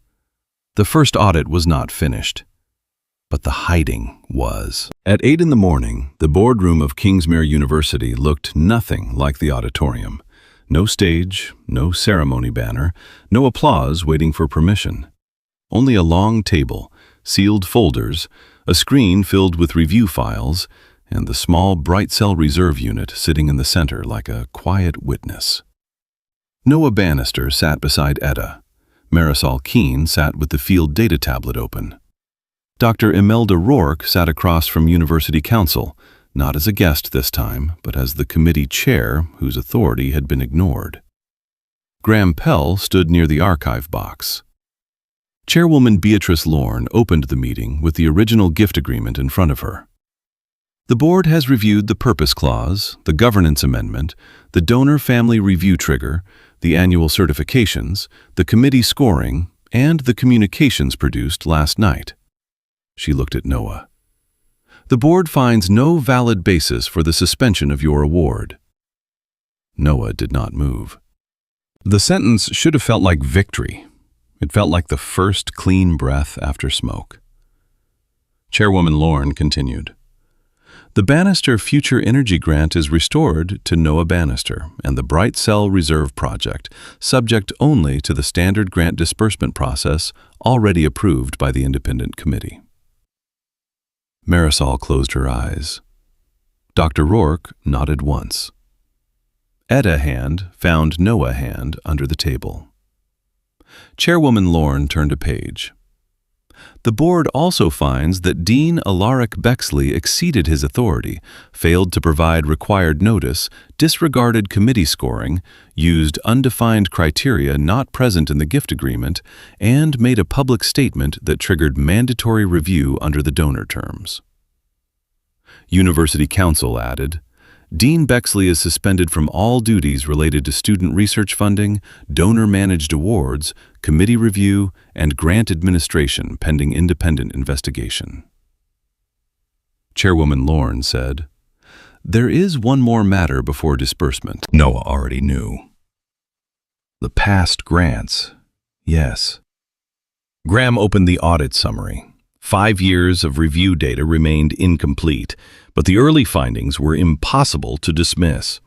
The first audit was not finished, but the hiding was. At 8 in the morning, the boardroom of Kingsmere University looked nothing like the auditorium. No stage, no ceremony banner, no applause waiting for permission. Only a long table, sealed folders, a screen filled with review files, and the small Brightcell Reserve unit sitting in the center like a quiet witness. Noah Bannister sat beside Etta. Marisol Keene sat with the field data tablet open. Dr. Imelda Rourke sat across from University Council, not as a guest this time, but as the committee chair whose authority had been ignored. Graham Pell stood near the archive box. Chairwoman Beatrice Lorne opened the meeting with the original gift agreement in front of her. "The board has reviewed the purpose clause, the governance amendment, the donor family review trigger, the annual certifications, the committee scoring, and the communications produced last night." She looked at Noah. "The board finds no valid basis for the suspension of your award." Noah did not move. The sentence should have felt like victory. It felt like the first clean breath after smoke. Chairwoman Lorne continued. "The Bannister Future Energy Grant is restored to Noah Bannister and the Brightcell Reserve Project, subject only to the standard grant disbursement process already approved by the independent committee." Marisol closed her eyes. Dr. Rourke nodded once. Etta hand found Noah hand under the table. Chairwoman Lorne turned a page. The board also finds that Dean Alaric Bexley exceeded his authority, failed to provide required notice, disregarded committee scoring, used undefined criteria not present in the gift agreement, and made a public statement that triggered mandatory review under the donor terms. University Council added, Dean Bexley is suspended from all duties related to student research funding, donor-managed awards, committee review, and grant administration pending independent investigation. Chairwoman Lorne said, There is one more matter before disbursement. Noah already knew. The past grants. Yes. Graham opened the audit summary. 5 years of review data remained incomplete, but the early findings were impossible to dismiss.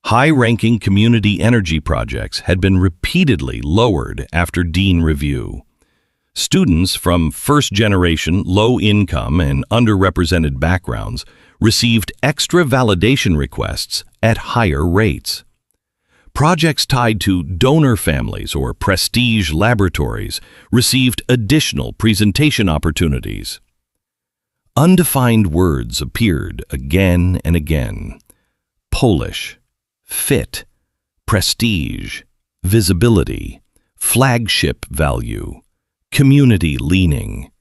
High-ranking community energy projects had been repeatedly lowered after Dean review. Students from first-generation, low-income, and underrepresented backgrounds received extra validation requests at higher rates. Projects tied to donor families or prestige laboratories received additional presentation opportunities. Undefined words appeared again and again. Polish, fit, prestige, visibility, flagship value, community leaning,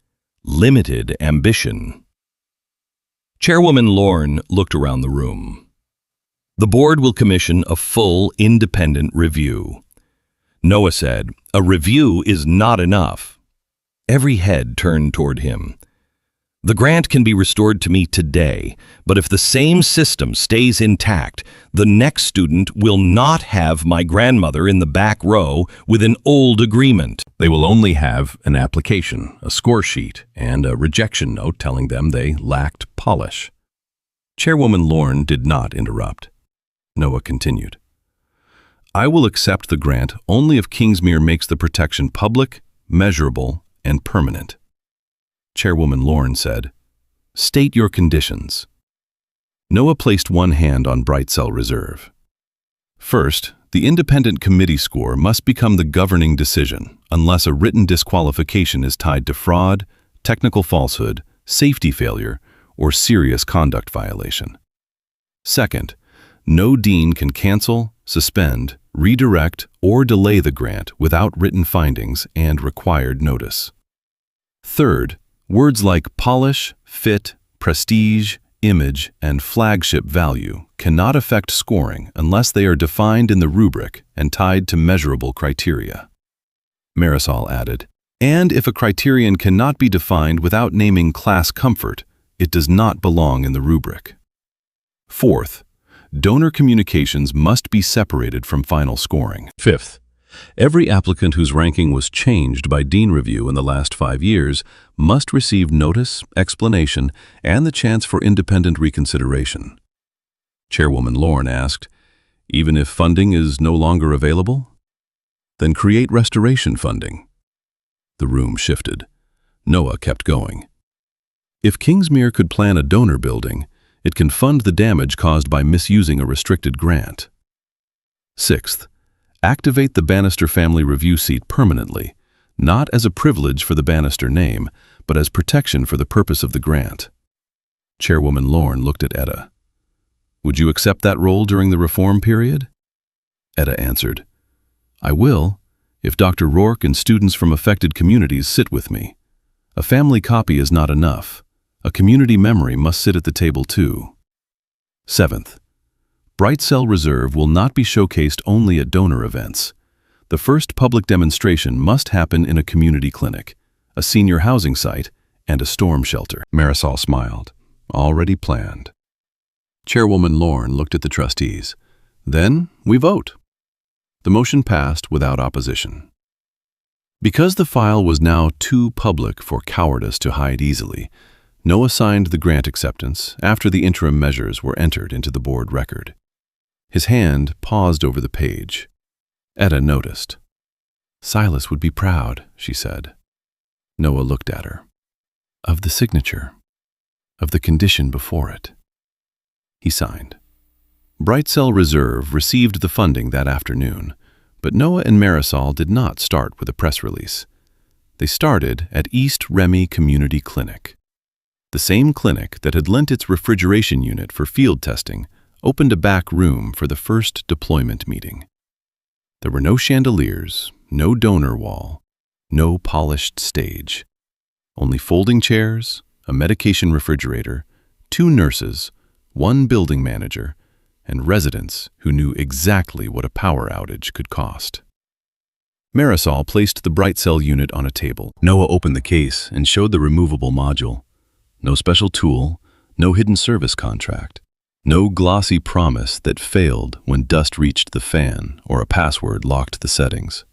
limited ambition. Chairwoman Lorne looked around the room. The board will commission a full independent review. Noah said, A review is not enough. Every head turned toward him. The grant can be restored to me today, but if the same system stays intact, the next student will not have my grandmother in the back row with an old agreement. They will only have an application, a score sheet, and a rejection note telling them they lacked polish. Chairwoman Lorne did not interrupt. Noah continued. I will accept the grant only if Kingsmere makes the protection public, measurable, and permanent. Chairwoman Lorne said, State your conditions. Noah placed one hand on Bright Cell Reserve. First, the independent committee score must become the governing decision unless a written disqualification is tied to fraud, technical falsehood, safety failure, or serious conduct violation. Second, no dean can cancel, suspend, redirect, or delay the grant without written findings and required notice. Third, words like polish, fit, prestige, image, and flagship value cannot affect scoring unless they are defined in the rubric and tied to measurable criteria. Marisol added, and if a criterion cannot be defined without naming class comfort, it does not belong in the rubric. Fourth, donor communications must be separated from final scoring. Fifth, every applicant whose ranking was changed by Dean review in the last 5 years must receive notice, explanation, and the chance for independent reconsideration. Chairwoman Lorne asked, even if funding is no longer available? Then create restoration funding. The room shifted. Noah kept going. If Kingsmere could plan a donor building, it can fund the damage caused by misusing a restricted grant. Sixth, activate the Bannister family review seat permanently, not as a privilege for the Bannister name, but as protection for the purpose of the grant. Chairwoman Lorne looked at Etta. Would you accept that role during the reform period? Etta answered, I will, if Dr. Rourke and students from affected communities sit with me. A family copy is not enough. A community memory must sit at the table too. Seventh, Bright Cell Reserve will not be showcased only at donor events. The first public demonstration must happen in a community clinic, a senior housing site, and a storm shelter. Marisol smiled. Already planned. Chairwoman Lorne looked at the trustees. Then we vote. The motion passed without opposition. Because the file was now too public for cowardice to hide easily, Noah signed the grant acceptance after the interim measures were entered into the board record. His hand paused over the page. Etta noticed. Silas would be proud, she said. Noah looked at her. Of the signature. Of the condition before it. He signed. Brightcell Reserve received the funding that afternoon, but Noah and Marisol did not start with a press release. They started at East Remy Community Clinic. The same clinic that had lent its refrigeration unit for field testing opened a back room for the first deployment meeting. There were no chandeliers, no donor wall, no polished stage. Only folding chairs, a medication refrigerator, 2 nurses, 1 building manager, and residents who knew exactly what a power outage could cost. Marisol placed the Brightcell unit on a table. Noah opened the case and showed the removable module. No special tool, no hidden service contract, no glossy promise that failed when dust reached the fan or a password locked the settings.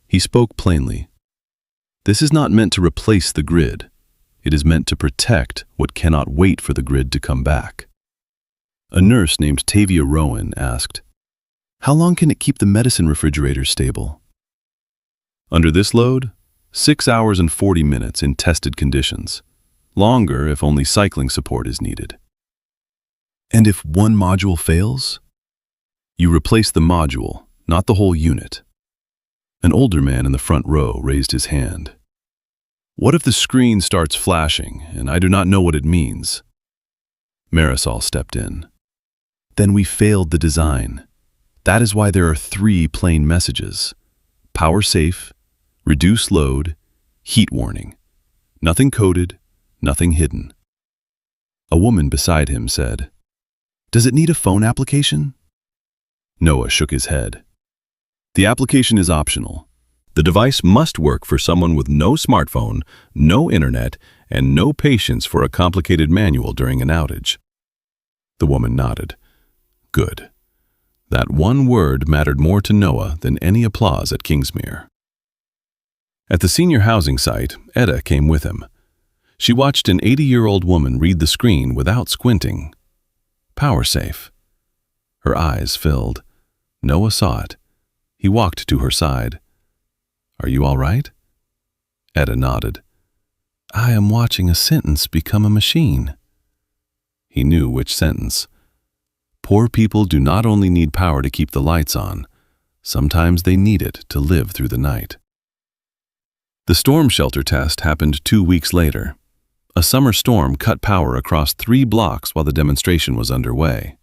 He spoke plainly. This is not meant to replace the grid. It is meant to protect what cannot wait for the grid to come back. A nurse named Tavia Rowan asked, "How long can it keep the medicine refrigerator stable?" Under this load, 6 hours and 40 minutes in tested conditions. Longer if only cycling support is needed. And if one module fails? You replace the module, not the whole unit. An older man in the front row raised his hand. What if the screen starts flashing and I do not know what it means? Marisol stepped in. Then we failed the design. That is why there are 3 plain messages. Power safe, reduce load, heat warning. Nothing coded, nothing hidden. A woman beside him said, "Does it need a phone application?" Noah shook his head. The application is optional. The device must work for someone with no smartphone, no internet, and no patience for a complicated manual during an outage. The woman nodded. Good. That one word mattered more to Noah than any applause at Kingsmere. At the senior housing site, Etta came with him. She watched an 80-year-old woman read the screen without squinting. Power safe. Her eyes filled. Noah saw it. He walked to her side. Are you all right? Etta nodded. I am watching a sentence become a machine. He knew which sentence. Poor people do not only need power to keep the lights on, sometimes they need it to live through the night. The storm shelter test happened 2 weeks later. A summer storm cut power across 3 blocks while the demonstration was underway.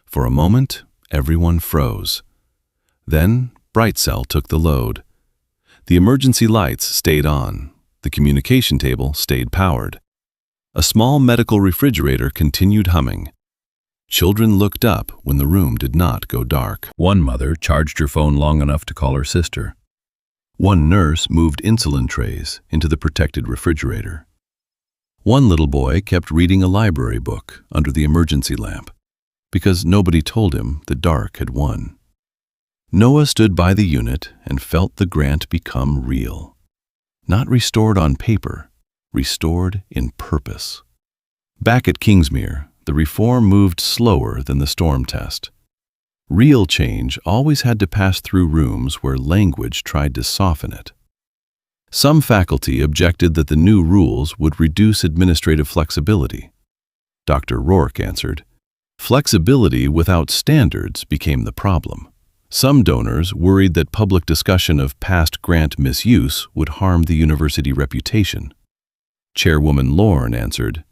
For a moment, everyone froze. Then, Brightcell took the load. The emergency lights stayed on. The communication table stayed powered. A small medical refrigerator continued humming. Children looked up when the room did not go dark. One mother charged her phone long enough to call her sister. One nurse moved insulin trays into the protected refrigerator. One little boy kept reading a library book under the emergency lamp because nobody told him the dark had won. Noah stood by the unit and felt the grant become real. Not restored on paper, restored in purpose. Back at Kingsmere, the reform moved slower than the storm test. Real change always had to pass through rooms where language tried to soften it. Some faculty objected that the new rules would reduce administrative flexibility. Dr. Rourke answered, "Flexibility without standards became the problem." Some donors worried that public discussion of past grant misuse would harm the university reputation. Chairwoman Lorne answered,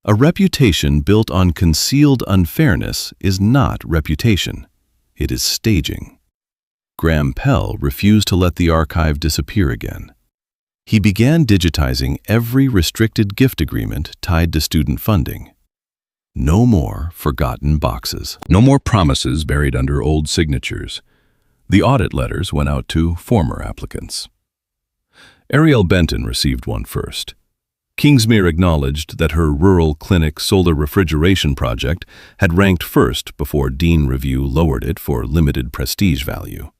"A reputation built on concealed unfairness is not reputation. It is staging." Graham Pell refused to let the archive disappear again. He began digitizing every restricted gift agreement tied to student funding. No more forgotten boxes. No more promises buried under old signatures. The audit letters went out to former applicants. Ariel Benton received one first. Kingsmere acknowledged that her rural clinic solar refrigeration project had ranked first before Dean Review lowered it for limited prestige value.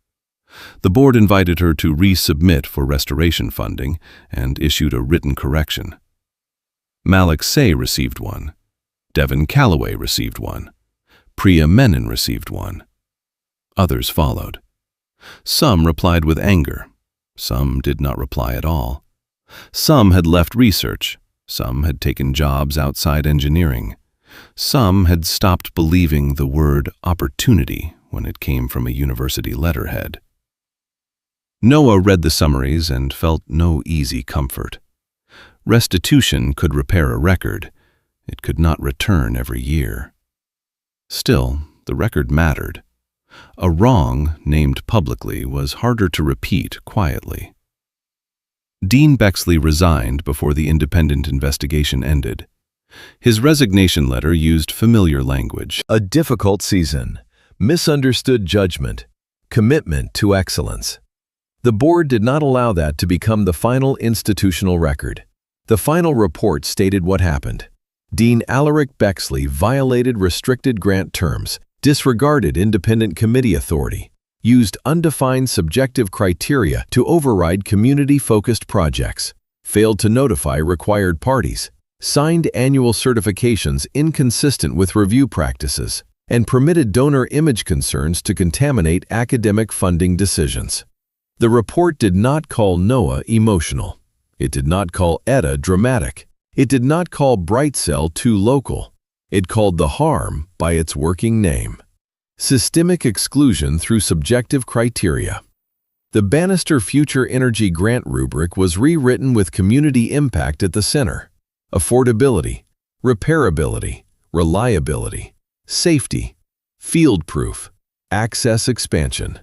The board invited her to resubmit for restoration funding and issued a written correction. Malik Say received one. Devin Calloway received one. Priya Menon received one. Others followed. Some replied with anger. Some did not reply at all. Some had left research. Some had taken jobs outside engineering. Some had stopped believing the word opportunity when it came from a university letterhead. Noah read the summaries and felt no easy comfort. Restitution could repair a record. It could not return every year. Still, the record mattered. A wrong, named publicly, was harder to repeat quietly. Dean Bexley resigned before the independent investigation ended. His resignation letter used familiar language. A difficult season, misunderstood judgment, commitment to excellence. The board did not allow that to become the final institutional record. The final report stated what happened. Dean Alaric Bexley violated restricted grant terms, disregarded independent committee authority, used undefined subjective criteria to override community-focused projects, failed to notify required parties, signed annual certifications inconsistent with review practices, and permitted donor image concerns to contaminate academic funding decisions. The report did not call Noah emotional. It did not call Etta dramatic. It did not call Brightcell too local. It called the harm by its working name. Systemic exclusion through subjective criteria. The Bannister Future Energy Grant rubric was rewritten with community impact at the center. Affordability, repairability, reliability, safety, field-proof, access expansion.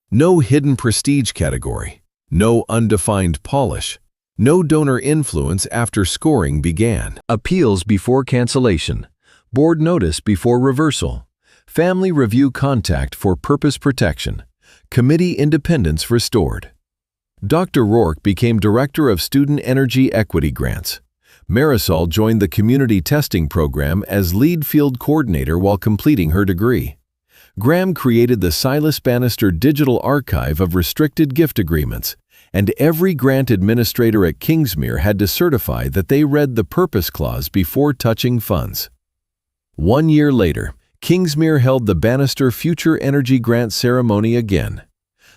No hidden prestige category, no undefined polish, no donor influence after scoring began. Appeals before cancellation, board notice before reversal, family review contact for purpose protection, committee independence restored. Dr. Rourke became Director of Student Energy Equity Grants. Marisol joined the community testing program as lead field coordinator while completing her degree. Graham created the Silas Bannister Digital Archive of Restricted Gift Agreements, and every grant administrator at Kingsmere had to certify that they read the purpose clause before touching funds. 1 year later, Kingsmere held the Bannister Future Energy Grant ceremony again.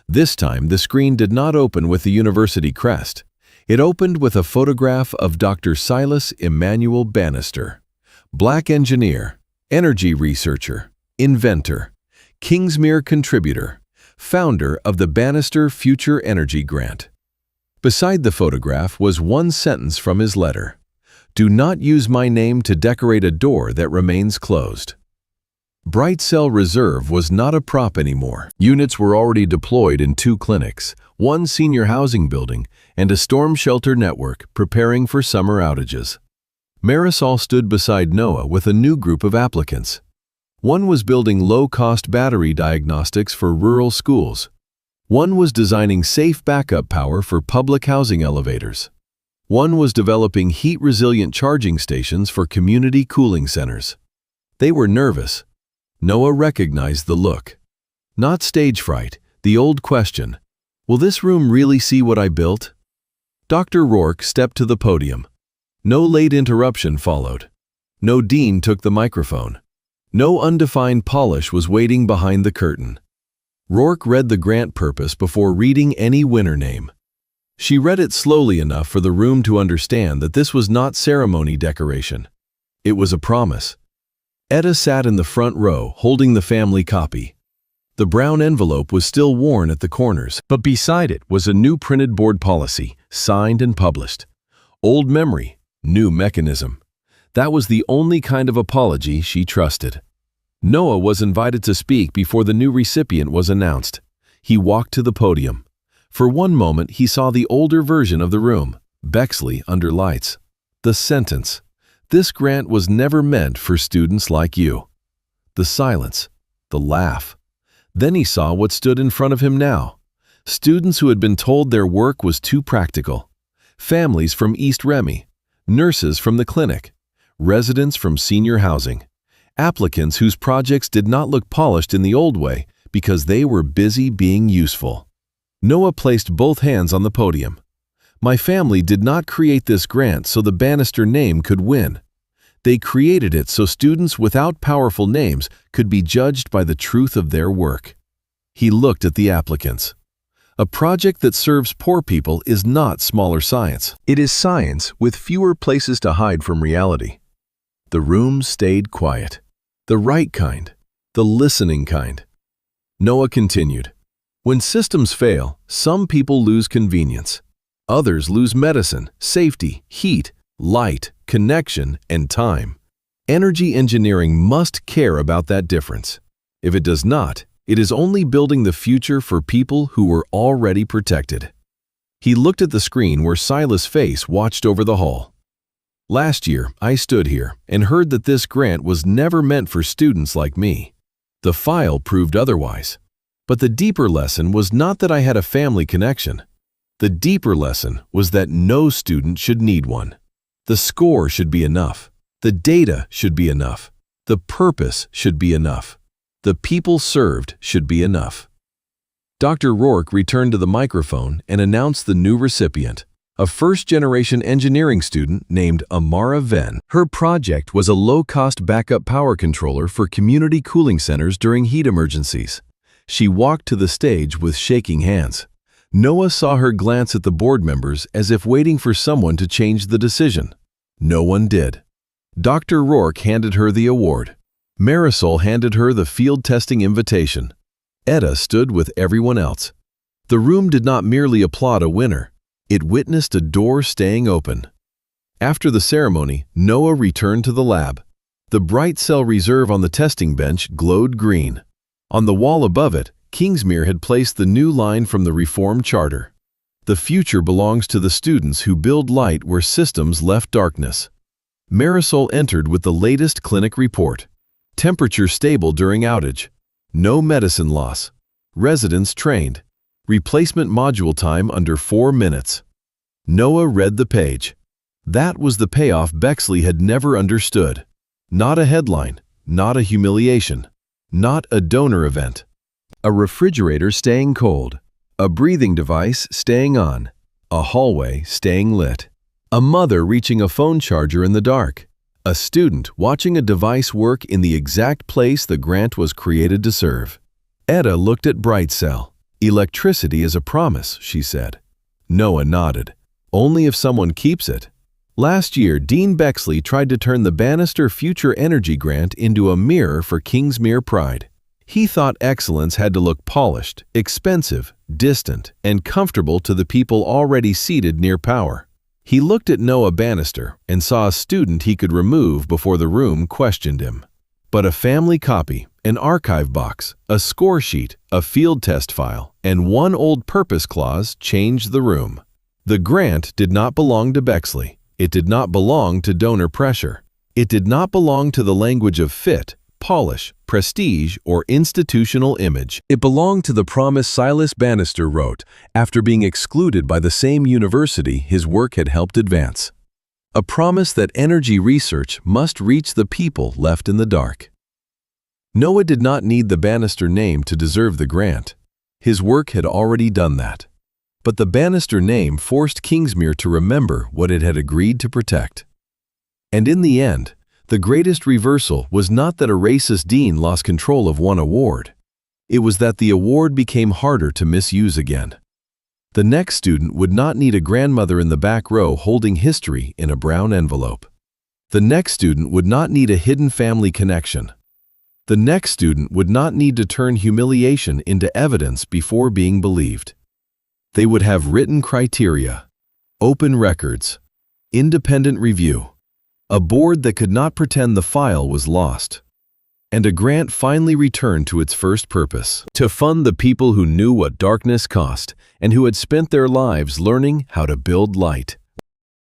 This time, the screen did not open with the university crest. It opened with a photograph of Dr. Silas Emmanuel Bannister, Black engineer, energy researcher, inventor, Kingsmere contributor, founder of the Bannister Future Energy Grant. Beside the photograph was one sentence from his letter. "Do not use my name to decorate a door that remains closed." Brightcell Reserve was not a prop anymore. Units were already deployed in 2 clinics, 1 senior housing building, and a storm shelter network preparing for summer outages. Marisol stood beside Noah with a new group of applicants. One was building low-cost battery diagnostics for rural schools. One was designing safe backup power for public housing elevators. One was developing heat-resilient charging stations for community cooling centers. They were nervous. Noah recognized the look. Not stage fright, the old question, "Will this room really see what I built?" Dr. Rourke stepped to the podium. No late interruption followed. No dean took the microphone. No undefined polish was waiting behind the curtain. Rourke read the grant purpose before reading any winner name. She read it slowly enough for the room to understand that this was not ceremony decoration. It was a promise. Etta sat in the front row, holding the family copy. The brown envelope was still worn at the corners, but beside it was a new printed board policy, signed and published. Old memory, new mechanism. That was the only kind of apology she trusted. Noah was invited to speak before the new recipient was announced. He walked to the podium. For one moment, he saw the older version of the room, Bexley under lights. The sentence, "This grant was never meant for students like you." The silence, the laugh. Then he saw what stood in front of him now. Students who had been told their work was too practical. Families from East Remy, nurses from the clinic, residents from senior housing, applicants whose projects did not look polished in the old way because they were busy being useful. Noah placed both hands on the podium. "My family did not create this grant so the Bannister name could win. They created it so students without powerful names could be judged by the truth of their work." He looked at the applicants. A project that serves poor people is not smaller science. It is science with fewer places to hide from reality. The room stayed quiet. The right kind. The listening kind. Noah continued. When systems fail, some people lose convenience. Others lose medicine, safety, heat, light, connection, and time. Energy engineering must care about that difference. If it does not, it is only building the future for people who were already protected. He looked at the screen where Silas' face watched over the hall. Last year, I stood here and heard that this grant was never meant for students like me. The file proved otherwise. But the deeper lesson was not that I had a family connection. The deeper lesson was that no student should need one. The score should be enough. The data should be enough. The purpose should be enough. The people served should be enough. Dr. Rourke returned to the microphone and announced the new recipient, a first-generation engineering student named Amara Venn. Her project was a low-cost backup power controller for community cooling centers during heat emergencies. She walked to the stage with shaking hands. Noah saw her glance at the board members as if waiting for someone to change the decision. No one did. Dr. Rourke handed her the award. Marisol handed her the field testing invitation. Etta stood with everyone else. The room did not merely applaud a winner. It witnessed a door staying open. After the ceremony, Noah returned to the lab. The bright cell reserve on the testing bench glowed green. On the wall above it, Kingsmere had placed the new line from the Reform Charter. The future belongs to the students who build light where systems left darkness. Marisol entered with the latest clinic report. Temperature stable during outage. No medicine loss. Residents trained. Replacement module time under 4 minutes. Noah read the page. That was the payoff Bexley had never understood. Not a headline, not a humiliation, not a donor event. A refrigerator staying cold. A breathing device staying on. A hallway staying lit. A mother reaching a phone charger in the dark. A student watching a device work in the exact place the grant was created to serve. Etta looked at Brightcell. Electricity is a promise, she said. Noah nodded. Only if someone keeps it. Last year, Dean Bexley tried to turn the Bannister Future Energy Grant into a mirror for Kingsmere pride. He thought excellence had to look polished, expensive, distant, and comfortable to the people already seated near power. He looked at Noah Bannister and saw a student he could remove before the room questioned him. But a family copy, an archive box, a score sheet, a field test file, and one old purpose clause changed the room. The grant did not belong to Bexley. It did not belong to donor pressure. It did not belong to the language of fit, polish, prestige, or institutional image. It belonged to the promise Silas Bannister wrote after being excluded by the same university his work had helped advance. A promise that energy research must reach the people left in the dark. Noah did not need the Bannister name to deserve the grant. His work had already done that. But the Bannister name forced Kingsmere to remember what it had agreed to protect. And in the end, the greatest reversal was not that a racist dean lost control of one award. It was that the award became harder to misuse again. The next student would not need a grandmother in the back row holding history in a brown envelope. The next student would not need a hidden family connection. The next student would not need to turn humiliation into evidence before being believed. They would have written criteria, open records, independent review, a board that could not pretend the file was lost, and a grant finally returned to its first purpose, to fund the people who knew what darkness cost and who had spent their lives learning how to build light.